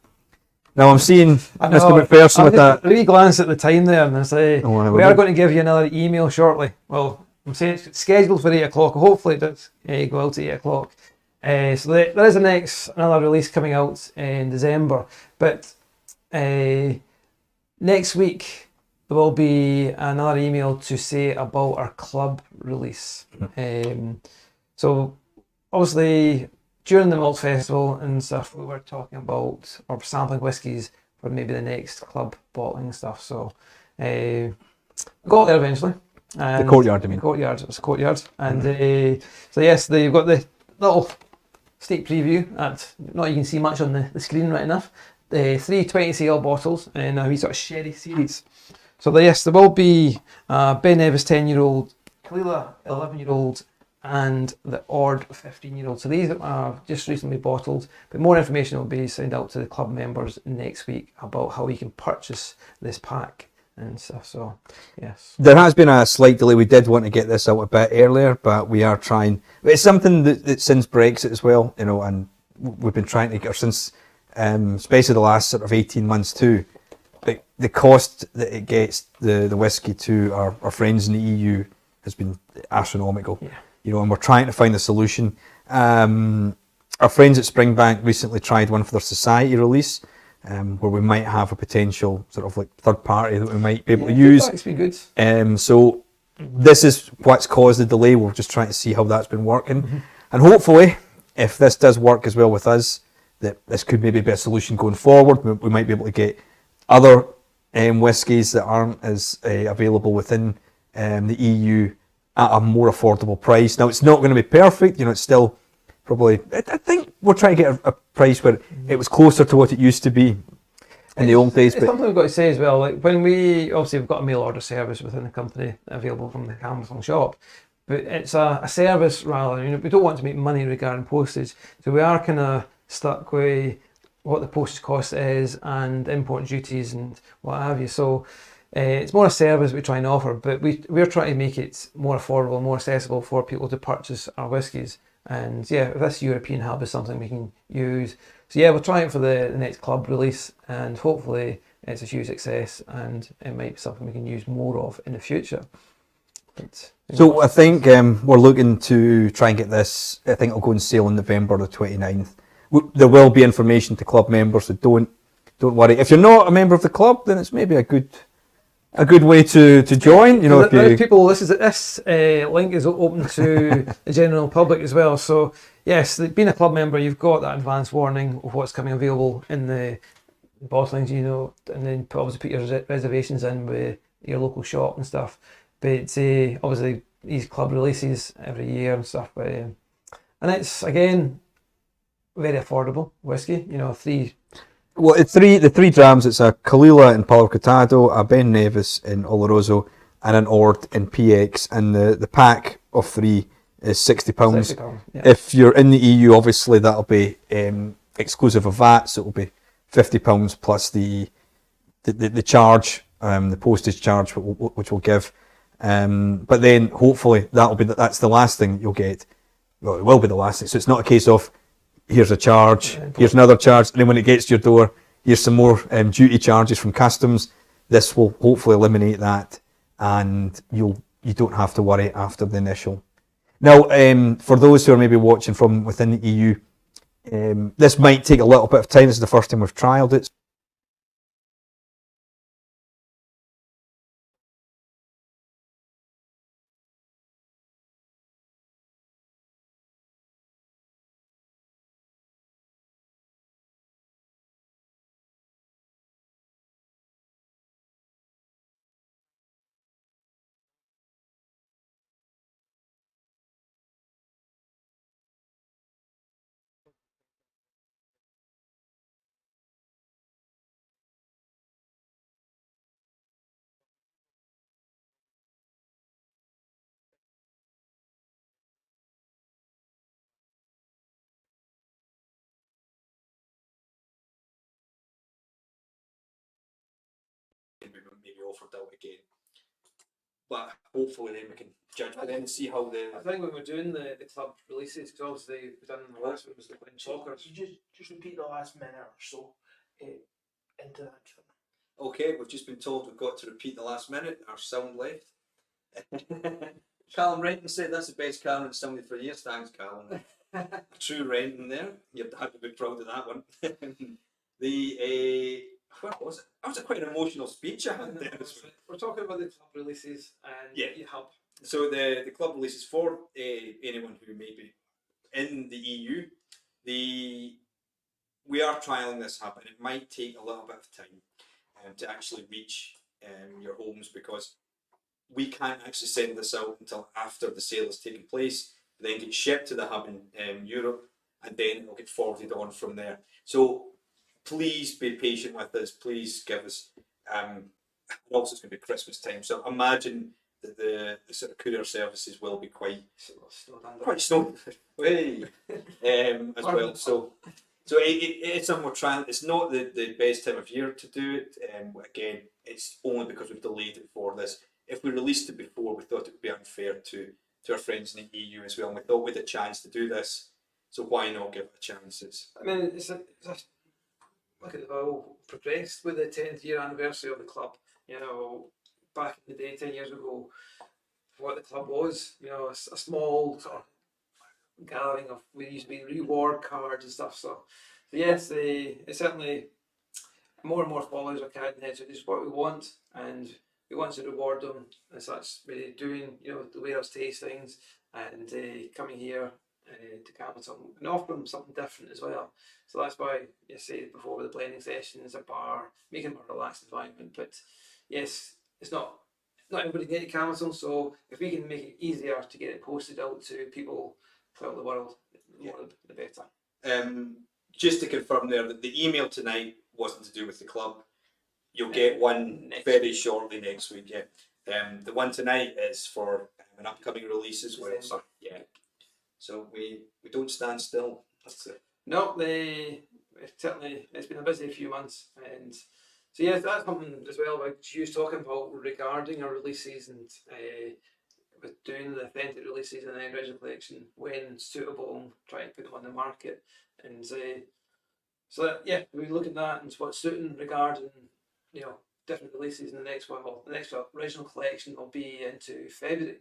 Now I'm seeing Mr. McPherson with that. Really glance at the time there and I say, Oh, we are going to give you another email shortly. Well, I'm saying it's scheduled for 8 o'clock. Hopefully it does go out at 8 o'clock. So there is another release coming out in December. But next week there will be another email to say about our club release. So obviously during the Malt Festival and stuff, we were talking about or sampling whiskies for maybe the next club bottling stuff. So we got there eventually. The courtyard, I mean. Courtyard, it was a courtyard. And so yes, they've got the little state preview at, not you can see much on the screen right enough. The 3 20cl bottles in a wee sort of sherry series. So yes, there will be Ben Nevis 10-year-old, Kalila 11-year-old, and the Ord 15-year-old. So these are just recently bottled, but more information will be sent out to the club members next week about how you can purchase this pack and stuff. So yes, there has been a slight delay. We did want to get this out a bit earlier, but we are trying. It's something that since Brexit as well, and we've been trying to get since, especially the last sort of 18 months too. The cost that it gets the whiskey to our friends in the EU has been astronomical. Yeah. And we're trying to find a solution. Our friends at Springbank recently tried one for their society release, where we might have a potential sort of like third party that we might be able to use. It's been good. So this is what's caused the delay. We're just trying to see how that's been working, and hopefully, if this does work as well with us, that this could maybe be a solution going forward. We might be able to get other whiskies that aren't as available within the EU at a more affordable price. Now, it's not going to be perfect. It's still probably, I think we're trying to get a price where it was closer to what it used to be in the old days. It's something we've got to say as well. Like when we've got a mail order service within the company available from the Amazon shop, but it's a service rather. We don't want to make money regarding postage, so we are kind of stuck with what the postage cost is and import duties and what have you. So it's more a service we try and offer, but we're trying to make it more affordable, more accessible for people to purchase our whiskies. And yeah, this European hub is something we can use. So yeah, we'll try it for the next club release, and hopefully it's a huge success and it might be something we can use more of in the future. So I think we're looking to try and get this. I think it'll go on sale on November the 29th. There will be information to club members, so don't worry. If you're not a member of the club, then it's maybe a good way to join. If people, this link is open to the general public as well. So yes, being a club member, you've got that advance warning of what's coming available in the bottlings, and then obviously put your reservations in with your local shop and stuff. But obviously these club releases every year and stuff. And it's again very affordable whiskey. 3. Well, the 3 drams. It's a Kalila in Palo Cortado, a Ben Nevis in Oloroso, and an Ord in PX. And the pack of 3 is £60. £60, yeah. If you're in the EU, obviously that'll be exclusive of VAT, so it'll be £50 plus the charge, the postage charge, which we'll give. But then hopefully that's the last thing you'll get. Well, it will be the last thing. So it's not a case of here's a charge, here's another charge, and then when it gets to your door, here's some more duty charges from customs. This will hopefully eliminate that, and you don't have to worry after the initial. Now, for those who are maybe watching from within the EU, this might take a little bit of time. This is the first time we've trialled it. maybe offered out again. But hopefully then we can judge by then and see how I the. think when we're doing the club releases, because obviously we've done the last one was the Glen Talkers. You just repeat the last minute or so into that. Okay, we've just been told we've got to repeat the last minute. Our sound left. Callum Renton said that's the best Callum in somebody for years. Thanks, Callum. True Renton there. You'd have to be proud of that one. What was it? That was quite an emotional speech I had there. We're talking about the club releases and Yeah. you hub. So the club releases for anyone who may be in the EU. We are trialling this hub, and it might take a little bit of time to actually reach your homes, because we can't actually send this out until after the sale has taken place. It then gets shipped to the hub in Europe, and then it'll get forwarded on from there. So please be patient with us. Please give us. Also, it's going to be Christmas time, so imagine that the sort of courier services will be quite slow, as well. So it's something we're trying. It's not the best time of year to do it. Again, it's only because we've delayed it for this. If we released it before, we thought it would be unfair to our friends in the EU as well. And we thought we had a chance to do this, so why not give it a chance? I mean, look at how progressed with the 10th year anniversary of the club. You know, back in the day, 10 years ago, what the club was, you know, a small sort of gathering of, we used to be reward cards and stuff. So yes, it's certainly more and more followers of Cadenhead, which is what we want, and we want to reward them as such, really doing, you know, the warehouse tastings and coming here to Campbelltown and offer them something different as well. So that's why you say before with the blending sessions, a bar, making a more relaxed environment. But yes, it's not everybody can get to Campbelltown, so if we can make it easier to get it posted out to people throughout the world, the more the better. Just to confirm there that the email tonight wasn't to do with the club. You'll get one very shortly next week. Yeah. The one tonight is for an upcoming release as well. So, yeah. So we don't stand still. That's it. No, certainly it's been a busy few months, and so yeah, that's something as well. Like she was talking about regarding our releases and with doing the authentic releases and the original collection when suitable, and trying to put them on the market, and so that, yeah, we look at that and what's suiting regarding, you know, different releases in the next one. Well, the next original collection will be into February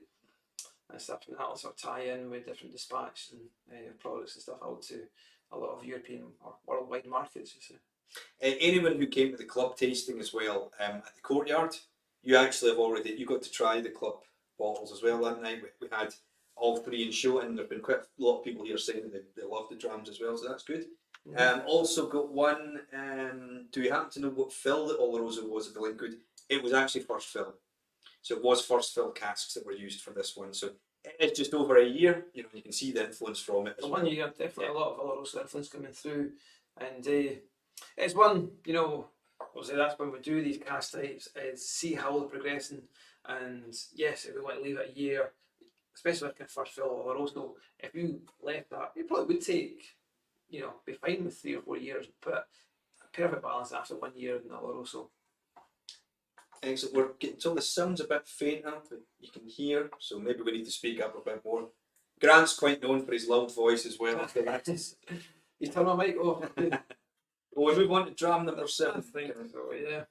and stuff, and that'll sort of tie in with different dispatch and products and stuff out to a lot of European or worldwide markets, you see. Anyone who came to the club tasting as well at the courtyard, you actually you got to try the club bottles as well that night. We had all three in show, and there've been quite a lot of people here saying that they love the drams as well, so that's good. Also got one. Do you happen to know what fill the Oloroso was at the Linkwood? It was actually first fill, so it was first fill casks that were used for this one. So it's just over a year. You know, you can see the influence from it. One year, definitely a lot of Oloroso influence coming through, and it's one, you know. Obviously, that's when we do these cast types, is see how they're progressing, and yes, if we want to leave it a year, especially like a first fill Oloroso, if you left that, it probably would take, you know, be fine with 3 or 4 years, but a perfect balance after 1 year in the Oloroso. Excellent. We're getting told the sound's a bit fainter, but you can hear, so maybe we need to speak up a bit more. Grant's quite known for his loud voice as well. You turn my mic off. Well, we want to dram number 7. I think so, yeah.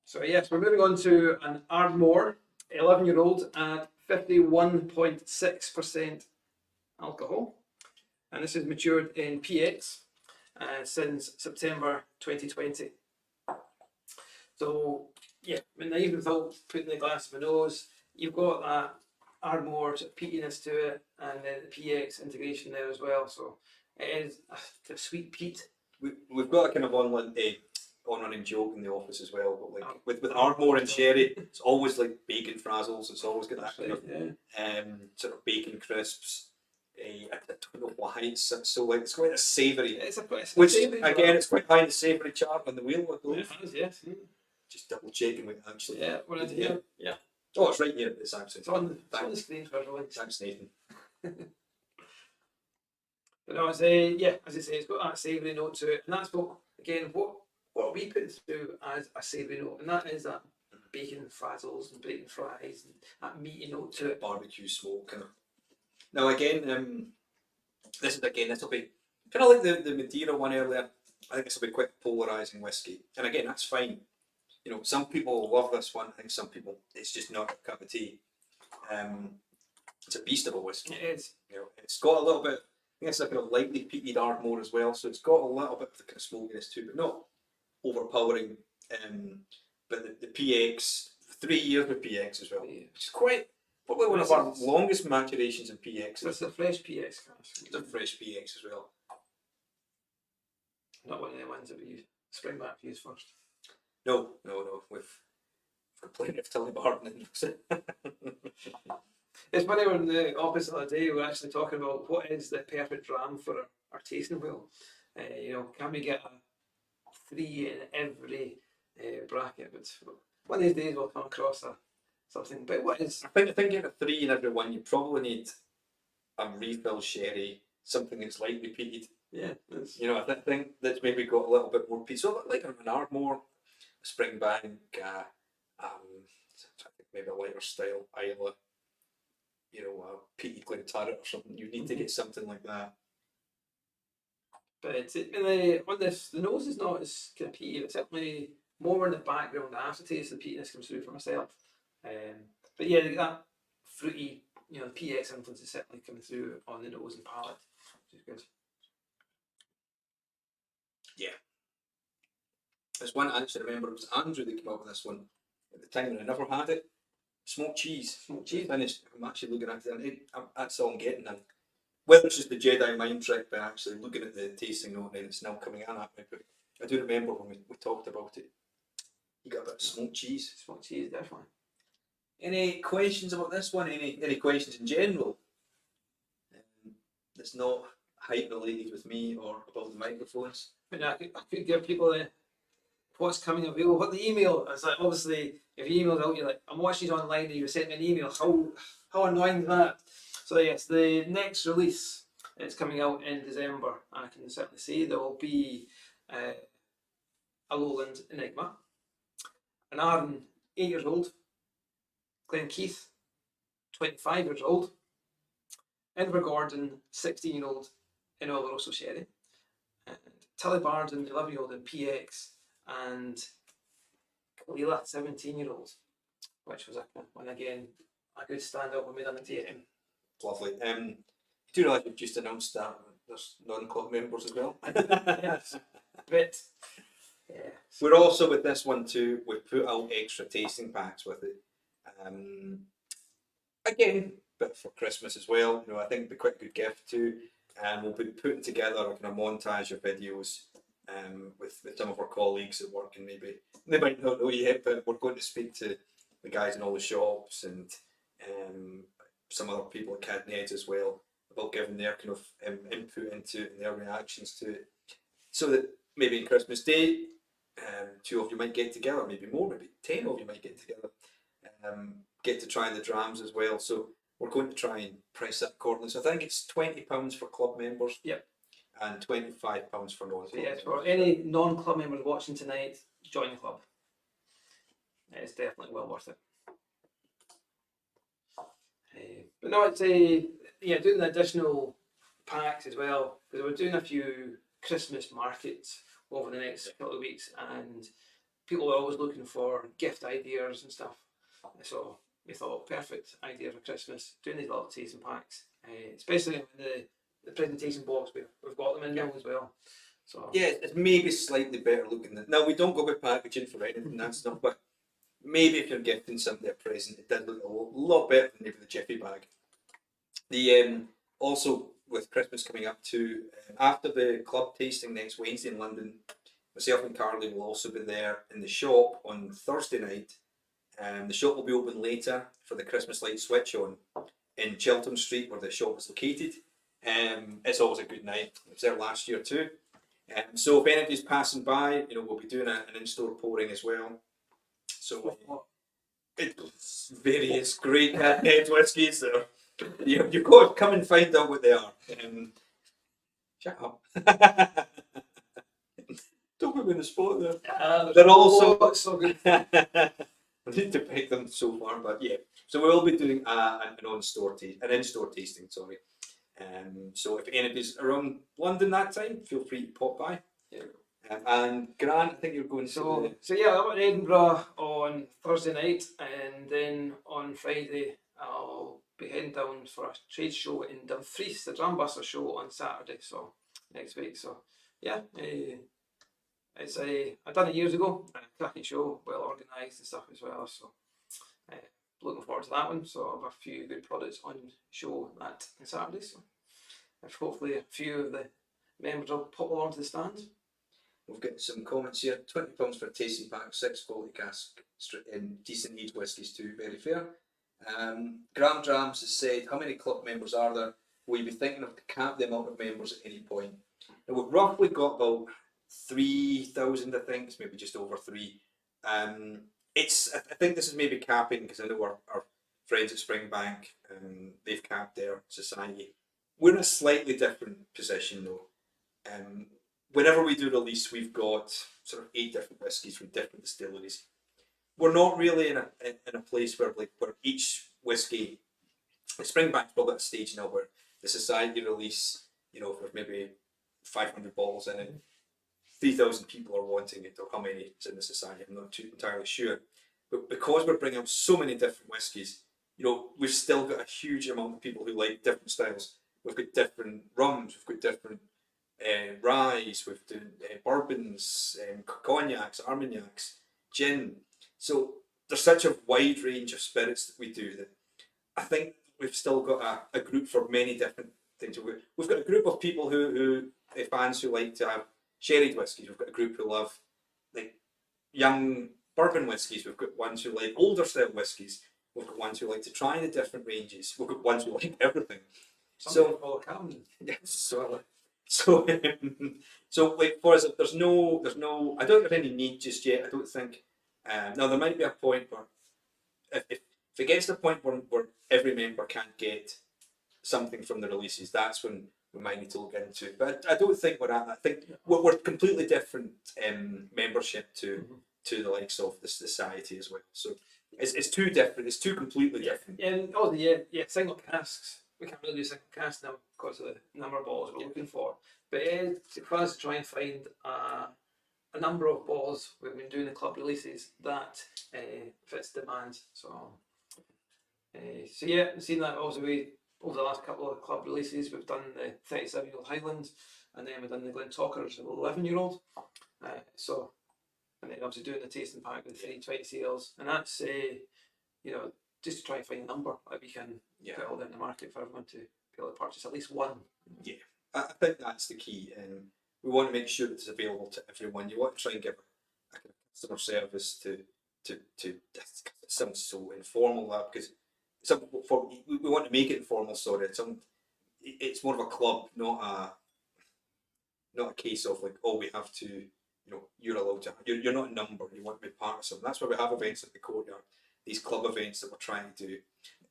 So yes, we're moving on to an Ardmore 11-year-old at 51.6% alcohol, and this is matured in PX since September 2020. So yeah, when even without putting the glass of my nose, you've got that Ardmore sort of peatiness to it, and then the PX integration there as well. So it is a sweet peat. We've got a kind of on-running joke in the office as well, but like with Ardmore and sherry, it's always like bacon frazzles. It's always got that kind of sort of bacon crisps. I don't know why it's so like it's quite a savoury. Which savoury again, it's quite high in the savoury chart on the wheel. I believe. It has, yes. Just double checking with actually. Yeah, we're into here. Yeah. Oh, it's right here. It's actually. It's on the screen for everyone. Thanks, Nathan. But But no, it's yeah, as I say, it's got that savoury note to it, and that's what we put through as a savoury note, and that is that bacon frazzles and bacon fries and that meaty note to it. Barbecue smoke kind of. Now again, this will be kind of like the Madeira one earlier. I think this will be quite polarising whiskey, and again, that's fine. You know, some people love this one. I think some people it's just not a cup of tea. It's a beast of a whiskey. It is. You know, it's got a little bit. I think it's a kind of lightly peated Ardmore as well, so it's got a little bit of the kind of smokiness too, but not overpowering. But the PX, 3 years with PX as well, which is quite probably one of our longest maturations in PX. It's a fresh PX cask. It's a fresh PX as well. Not one of the ones that we Springback use first. No. We've got plenty of Tilly Barton in us. It's funny, when the office the other day, we were actually talking about what is the perfect dram for our tasting wheel. Can we get a 3 in every bracket? But one of these days we'll come across something. But what is? I think getting a 3 in every one, you probably need a refill sherry, something that's lightly peated. Yeah. I think that's maybe got a little bit more peat. So like an Ardmore, a Springbank, I think maybe a lighter style Isla, a peated Glenturret or something. You need to get something like that. But on this, the nose is not as kind of peaty. It's certainly more in the background. The aftertaste, the peatiness comes through for myself. But yeah, that fruity, the PX influence is certainly coming through on the nose and palate, which is good. Yeah. There's one I actually remember, it was Andrew that came up with this one at the time, and I never had it. Smoked cheese. Finished. I'm actually looking at it, and that's all I'm getting. And whether it's just the Jedi mind trick by actually looking at the tasting note and it's now coming in at me, but I do remember when we talked about it. You got a bit of smoked cheese. Smoked cheese, definitely. Any questions about this one? Any questions in general? That's not height related with me or about the microphones. I could give people what's coming available. What the email is like, obviously, if you emailed out, you're like, I'm watching these online and you sent me an email. How annoying is that? So yes, the next release is coming out in December. I can certainly say there will be a Lowland Enigma, an Arden 8 years old, Glenkeith 25 years old, Edinburgh Gordon 16-year-old in Oloroso Sherry, and Tilly Barton 11-year-old in PX, and Leela 17-year-old, which was a good standout when we done the tasting. Lovely. You do realise you've just announced that there's non-club members as well? Yes, but yeah. We're also, with this one too, we've put out extra tasting packs with it. Again, but for Christmas as well. I think it'd be quite a good gift too. And we'll be putting together a kind of montage of videos with some of our colleagues at work, and maybe they might not know yet, but we're going to speak to the guys in all the shops and some other people at Cadenhead as well about giving their kind of input into it and their reactions to it, so that maybe on Christmas Day, 2 of you might get together, maybe more, maybe 10 of you might get together, get to try the drams as well. So we're going to try and price it accordingly. So I think it's £20 for club members. Yep. And £25 for non-club. So yes, for any non-club members watching tonight, join the club. It's definitely well worth it. But no, it's doing the additional packs as well, because we're doing a few Christmas markets over the next couple of weeks, and people are always looking for gift ideas and stuff. So we thought, perfect idea for Christmas, doing these little tasting packs, especially in the presentation box. We've got them in now as well. So yeah, it's maybe slightly better looking than. Now we don't go with packaging for anything, that's not. But maybe if you're gifting somebody a present, it did look a lot better than maybe the Jiffy bag. The also with Christmas coming up too, after the club tasting next Wednesday in London, myself and Carly will also be there in the shop on Thursday night. The shop will be open later for the Christmas light switch on in Cheltenham Street, where the shop is located. It's always a good night. I was there last year too. So if anybody's passing by, we'll be doing an in-store pouring as well. So it's various great Cadenhead whiskies. So you've got to come and find out what they are. Shut up. Don't put me in the spot there. They're also so good. I need to pick them so far, but yeah. So we'll be doing an in-store tasting. Sorry. So if anybody's around London that time, feel free to pop by. Yeah. And Grant, I think you're going So to yeah, I'm in Edinburgh on Thursday night, and then on Friday I'll be heading down for a trade show in Dumfries, the Drambuster show on Saturday. So next week. So yeah, it's I've done it years ago. Cracking show, well organised and stuff as well. So looking forward to that one. So I have a few good products on show that on Saturday. So hopefully a few of the members will pop along to the stand. We've got some comments here. £20 for a tasting pack, 6 quality cask in decent aged whiskies too. Very fair. Graham Drams has said, how many club members are there? Will you be thinking of to cap the amount of members at any point? Now, we've roughly got about 3,000, I think. It's maybe just over 3. I think this is maybe capping because I know our friends at Springbank, they've capped their society. We're in a slightly different position though. Whenever we do release, we've got sort of 8 different whiskies from different distilleries. We're not really in a place where each whiskey, Springbank's probably at a stage now where the society release, for maybe 500 bottles in it, 3,000 people are wanting it, or how many is in the society, I'm not entirely sure. But because we're bringing up so many different whiskies, we've still got a huge amount of people who like different styles. We've got different rums, we've got different ryes, we've done bourbons, cognacs, armagnacs, gin. So there's such a wide range of spirits that we do that I think we've still got a group for many different things. We've got a group of people who fans who like to have sherried whiskies. We've got a group who love like young bourbon whiskies. We've got ones who like older style whiskies. We've got ones who like to try the different ranges. We've got ones who like everything. So like for us, there's no. I don't have any need just yet. I don't think. Now there might be a point where if it gets to the point where every member can't get something from the releases, that's when we might need to look into it. But I don't think we're at that. I think we're completely different membership to the likes of the society as well. So it's two different. It's two completely different. And single casks. We can't really do single casks now because of the number of bottles we're looking for. But for us to try and find a number of bottles we've been doing the club releases that fits demand. So seen that also over the last couple of club releases. We've done the 37-year-old Highland, and then we've done the Glentockers 11-year-old. And then obviously doing the tasting pack with 320 CLs, and that's just to try and find a number that we can put out there in the market for everyone to be able to purchase at least one. Yeah, I think that's the key. We want to make sure that it's available to everyone. You want to try and give a customer service to it sounds so informal that because we want to make it informal. Sorry, it's more of a club, not a case of like, oh, we have to. You're allowed to. You're not a number. You want to be part of something. That's why we have events at the courtyard. These club events that we're trying to do.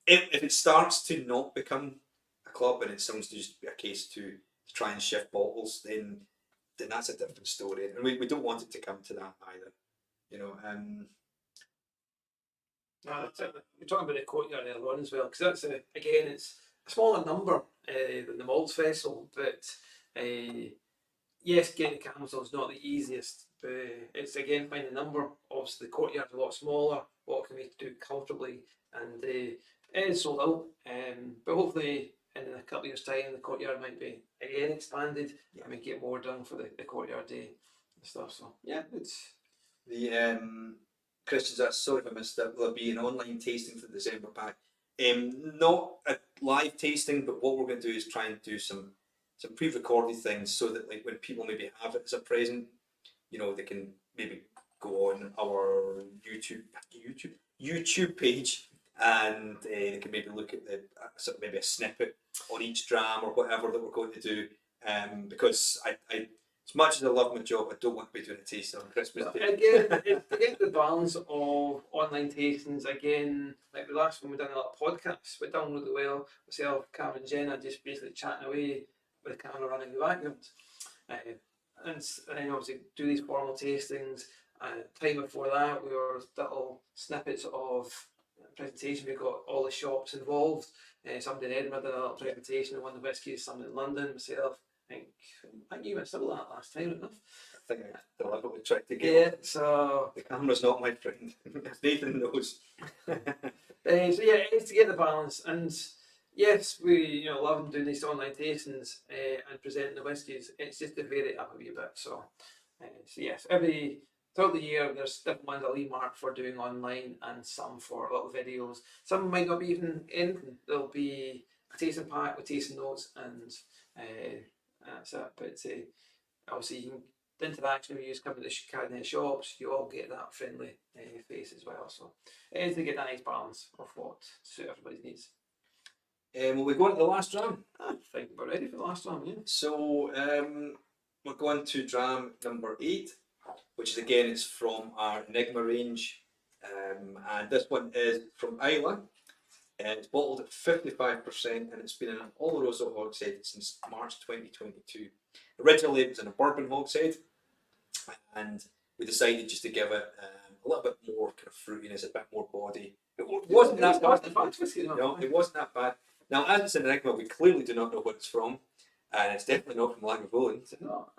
If it starts to not become a club and it sounds to just be a case to try and shift bottles, then that's a different story. And we don't want it to come to that either. We're talking about the courtyard earlier on as well, because that's again, it's a smaller number than the Malts Festival, but yes, getting the Camsell is not the easiest, but it's again finding a number. Obviously, the courtyard's a lot smaller. What can we do comfortably? And it is sold out. But hopefully, in a couple of years' time, the courtyard might be again expanded, and we get more done for the courtyard day and stuff. So yeah, it's the Christians. Sorry if I missed that. Will there be an online tasting for the December pack? Not a live tasting, but what we're going to do is try and do some pre-recorded things so that like when people maybe have it as a present, they can maybe go on our YouTube page and they can maybe look at the maybe a snippet on each dram or whatever that we're going to do. Because I as much as I love my job, I don't want to be doing a tasting on Christmas Day. Again, the balance of online tastings, again, like the last one we done a lot of podcasts, went down really well. Myself, Cameron, and Jenna just basically chatting away with the camera running in the background. And then obviously do these formal tastings. Time before that, we were little snippets of presentation. We got all the shops involved. Somebody in Edinburgh did a little presentation on one of the whiskies. Somebody in London, myself. I think you went still that last time, enough. I think I deliberately tried to get. Yeah, so The camera's not my friend. Nathan knows. so yeah, it's to get the balance. And yes, we love doing these online tastings and presenting the whiskies. It's just to vary it up a wee bit. So yes, throughout the year there's different ones I'll earmark for doing online and some for little videos. Some might not be even anything. There'll be a tasting pack with tasting notes and that's it. But obviously you can. The interaction we use coming to the Cadenhead shops, you all get that friendly face as well. So it is to get that nice balance of what suit everybody's needs. Will we go on to the last dram? I think we're ready for the last one, yeah. So we're going to dram number 8, which is again it's from our Enigma range, and this one is from Isla. It's bottled at 55% and it's been in an Oloroso hogshead since March 2022. Originally it was in a bourbon hogshead, and we decided just to give it a little bit more kind of fruitiness, a bit more body. It wasn't that bad. No, it wasn't that bad. Now, as it's an Enigma, we clearly do not know what it's from, and it's definitely not from Lagavulin. No.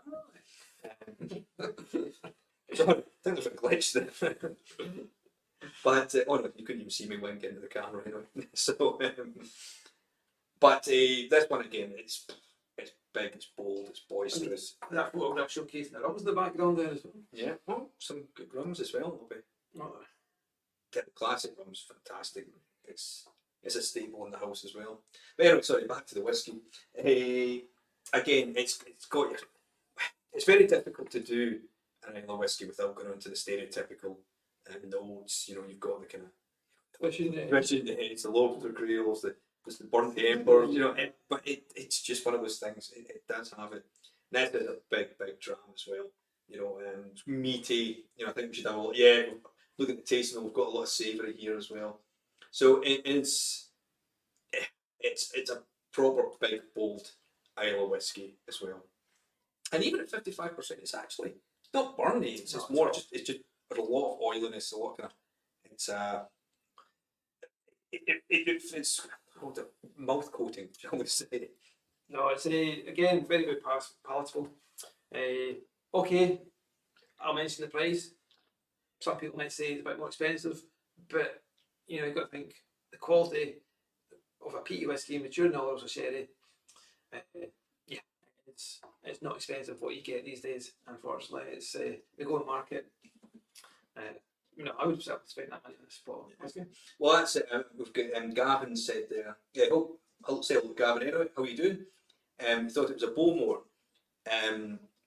Sorry, I think there's a glitch there. But oh no, you couldn't even see me wink into the camera anyway. So, but this one again, it's big, it's bold, it's boisterous. That photograph showcasing the rums in the background there as well. Yeah, well, some good rums as well. It'll be. The classic rum's fantastic. It's a staple in the house as well. But anyway, sorry, back to the whiskey. Again, it's very difficult to do an Isla whiskey without going into the stereotypical notes. You've got the kind of Twitching the heads, the lobster creoles, the burnt embers. But it's just one of those things. It does have it. And that's a big dram as well. It's meaty. I think we should have look at the taste, and we've got a lot of savoury here as well. So it's a proper big bold Isla whiskey as well. And even at 55%, it's actually not burny. It's just more just there's a lot of oiliness, a lot of kind of it's mouth coating, shall we say? No, it's again very palatable. Okay, I'll mention the price. Some people might say it's a bit more expensive, but you've got to think the quality of a peaty whiskey, mature knowledge of sherry. It's not expensive what you get these days. Unfortunately, it's we go to market. I would spend that money on this bottle of whiskey. Well, that's it. We've got Gavin said there. Yeah, I'll say hello, Gavin. Anyway, how are you doing? He thought it was a Bowmore.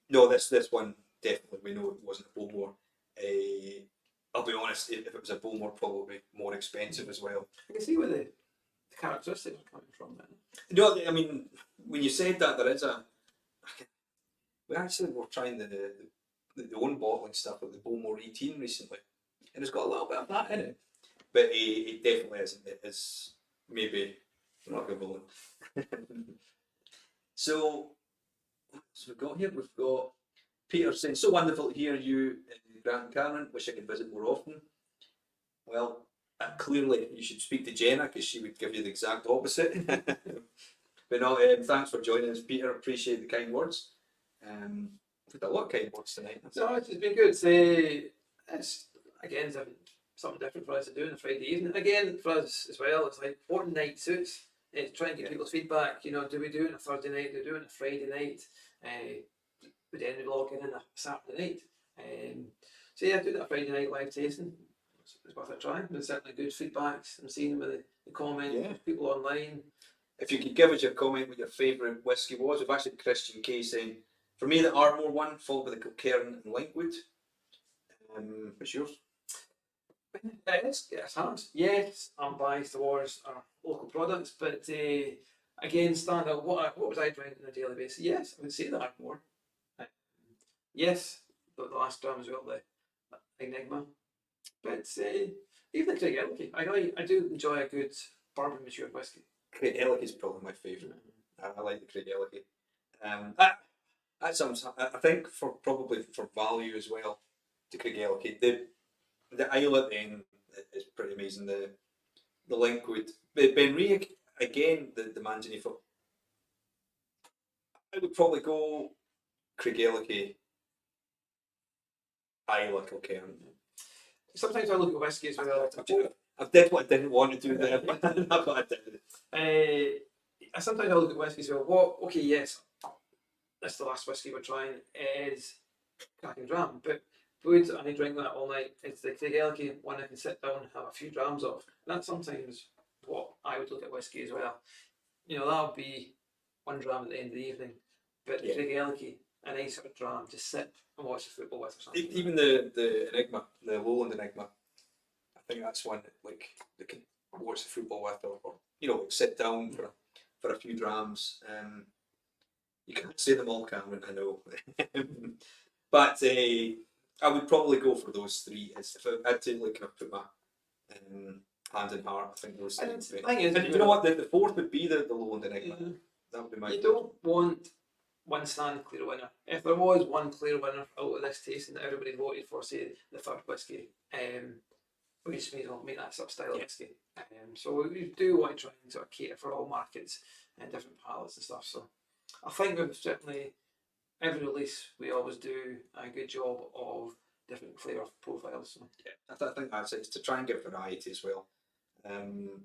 No, this one definitely we know it wasn't a Bowmore. I'll be honest, if it was a Bowmore, probably more expensive as well. I can see where the characteristics are coming from then. No, I mean, when you said that, there is we actually were trying the own bottling stuff with the Bowmore 18 recently, and it's got a little bit of that in it. But it definitely isn't. It is maybe not Lagavulin. So we've got here, we've got Peter saying, so wonderful to hear you, Grant and Cameron. Wish I could visit more often. Well, clearly you should speak to Jenna because she would give you the exact opposite. But no, thanks for joining us, Peter. Appreciate the kind words. We've had a lot of kind words tonight. No, it's been good. It's again something different for us to do on a Friday evening. Again, for us as well, it's like what night suits. Trying to get people's feedback. Do we do it on a Thursday night? Do we do it on a Friday night? Would anyone log in on a Saturday night? Do that Friday night live tasting. It's worth a try. There's certainly good feedbacks. I'm seeing with the comments, people online. If you could give us your comment what your favourite whiskey was. We've actually Christian K saying, for me the Ardmore one, followed by the Kilkerran and Linkwood. What's yours? It's hard. Yes, I'm biased towards our local products, but again, stand out. What was I drinking on a daily basis? Yes, I would say the Ardmore. Yes, the last dram as well, the Enigma. But even the Craig Ellicky, I do enjoy a good bourbon mature whiskey. Craig Ellicky is probably my favourite. I like the Craig Ellicky. That sounds. I think for probably for value as well to Craigellachie. The Isle at the end is pretty amazing. The Linkwood, Benriach again. The Manzanifo. I would probably go Craigellachie, Isle, Kilcairn. Sometimes I look at whiskey as well. I did what I didn't want to do there, but I did. Sometimes I look at whiskey as well. What? Okay, yes, that's the last whiskey we're trying. Is cracking dram, but would I drink that all night? It's the Craigellachie one I can sit down and have a few drams of. And that's sometimes what I would look at whiskey as well. You know, that would be one dram at the end of the evening. But the Craigellachie, a nice sort of dram to sit and watch the football with or something. Even the Enigma, the Lowland Enigma, I think that's one that like they can watch the football with, or you know, sit down for a few drams. You can't say them all, Cameron, I know, but I would probably go for those three. If I had to like kind of put my hand in heart, I think those three. And you know what? The fourth would be the Lowland Enigma. That would be my. You don't want one stand clear winner. If there was one clear winner out of this tasting that everybody voted for, say the third whiskey, we just may well make that sort of style of whiskey. So we do want to try and sort of cater for all markets and different palates and stuff. So I think we've certainly, every release we always do a good job of different flavour profiles. So. Yeah, I think that's it. It's to try and get variety as well.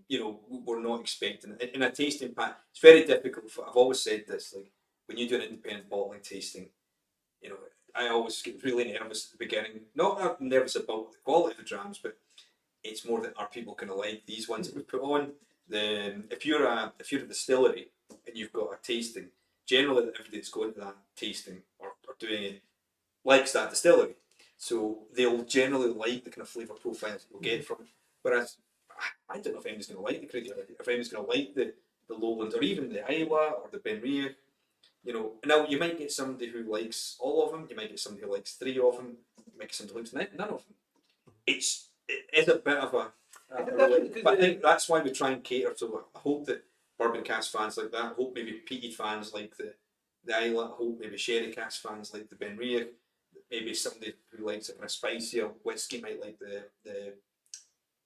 You know, we're not expecting in a tasting pan. It's very difficult. I've always said this, like when you do an independent bottling tasting, you know, I always get really nervous at the beginning. Not that I'm nervous about the quality of the drams, but it's more that are people going to like these ones that we put on. If you're a distillery and you've got a tasting, generally everybody that's going to that tasting or doing it likes that distillery, so they'll generally like the kind of flavour profiles you'll get from it. Whereas I don't know if anyone's going to like the Craigellachie, if anyone's going to like the Lowland or even the Islay or the Benriach. You know, now you might get somebody who likes all of them. You might get somebody who likes three of them. You might get somebody who likes none of them. It is a bit of a. But I think that's why we try and cater to. I hope that bourbon cask fans like that. I hope maybe peated fans like the Islay. I hope maybe sherry cask fans like the Benriach. Maybe somebody who likes a kind of spicier whiskey might like the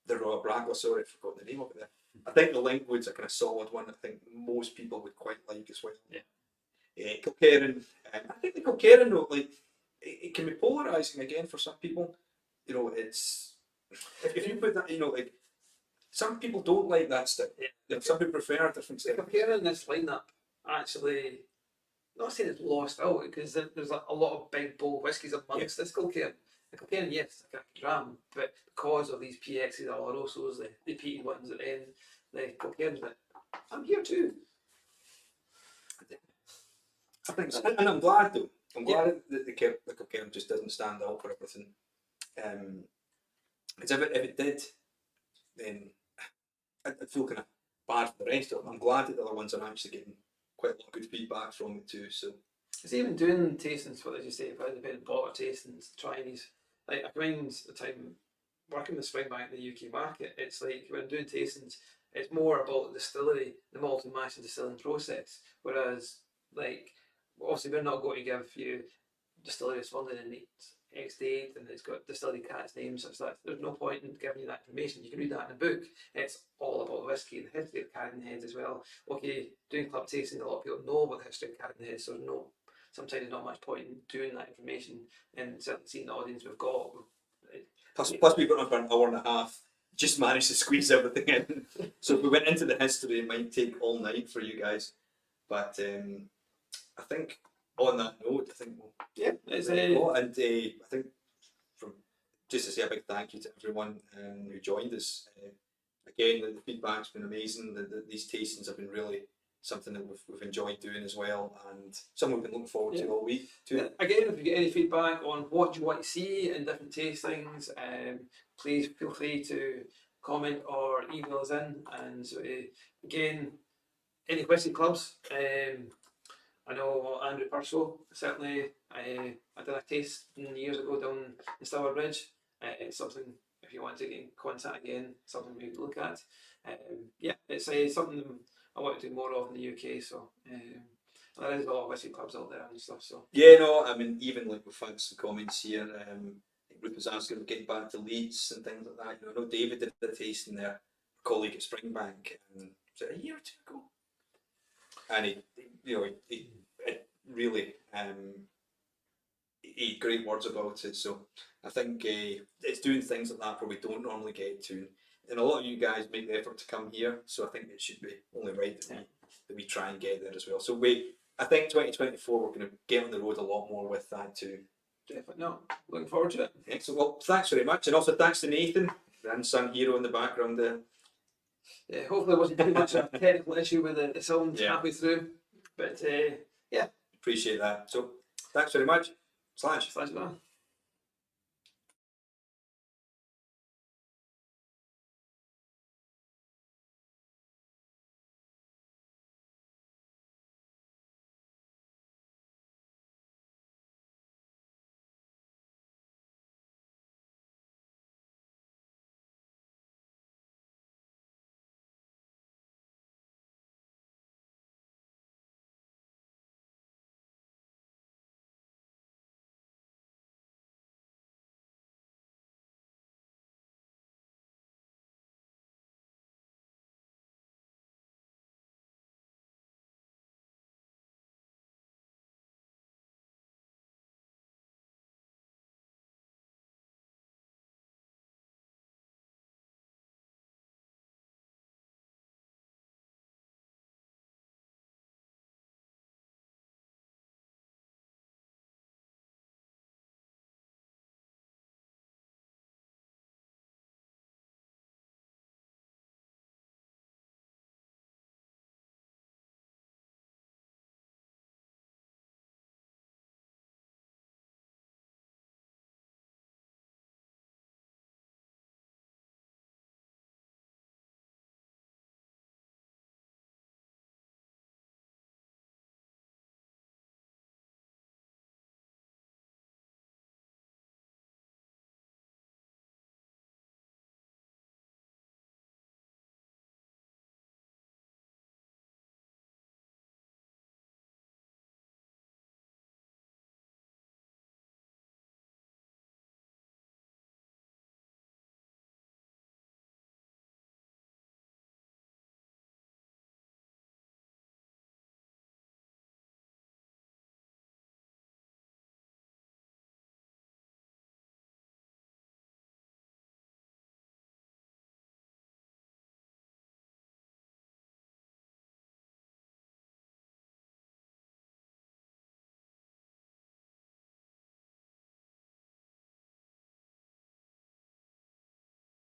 Raw Bragler. Sorry, I've forgotten the name of it there. I think the Linkwood's a kind of solid one. I think most people would quite like as well. Yeah. Kilcairn. I think the Kilcairn though, like it can be polarizing again for some people. You know, it's if you put that, you know, like some people don't like that stuff. Yeah. Some people prefer different stuff. Kilcairn in this lineup actually, not saying it's lost out because there's a lot of big bold whiskies amongst this Kilcairn. The Kilcairn, yes, it's a dram, but because of these PXs, the Olorosos, the peated ones at the end, the Kilcairn's that I'm here too. I think so. And I'm glad though. I'm glad that the Kilcairn just doesn't stand out for everything. Because if it did, then I'd feel kind of bad for the rest of them. I'm glad that the other ones are actually getting quite a lot of good feedback from it too. So it's even doing tastings, what did you say, for independent bottler tastings, trying these. Like I find the time working with Springbank in the UK market, it's like when doing tastings, it's more about the distillery, the malt and mash and distilling process. Whereas like obviously we're not going to give you distillery of London and X date and it's got distillery cat's names such that there's no point in giving you that information. You can read that in a book. It's all about the whiskey and the history of Cadenhead as well. Okay, doing club tasting, a lot of people know about the history of Cadenhead, so sometimes there's not much point in doing that information and certainly seeing the audience we've got. Plus we've got on for an hour and a half. Just managed to squeeze everything in. So if we went into the history, it might take all night for you guys. But I think on that note, I think it's and I think from just to say a big thank you to everyone who joined us. Again, the feedback's been amazing. These tastings have been really something that we've enjoyed doing as well, and something we've been looking forward to all week too. Again, if you get any feedback on what you want to see in different tastings, please feel free to comment or email us in. And so, again, any whiskey clubs, I know Andrew Purcell, certainly I did a taste years ago down in Stillwell Ridge. It's something, if you want to get in contact again, something we could look at. It's something I want to do more of in the UK, so There is a lot of whiskey clubs out there and stuff. So Yeah, no, I mean, even like we've had some comments here. Ruth was asking about getting back to Leeds and things like that. You know, I know David did the tasting there, colleague at Springbank, was it a year or two ago? And he really, he had great words about it. So I think it's doing things like that where we don't normally get to. And a lot of you guys make the effort to come here, so I think it should be only right that we try and get there as well. So I think 2024 we're going to get on the road a lot more with that too. definitely, no, looking forward to it. Excellent. Well, thanks very much, and also thanks to Nathan, the unsung hero in the background there. Yeah, hopefully it wasn't too much of a technical issue with the sound halfway through, but yeah, Appreciate that. So thanks very much. Slash. thanks for that.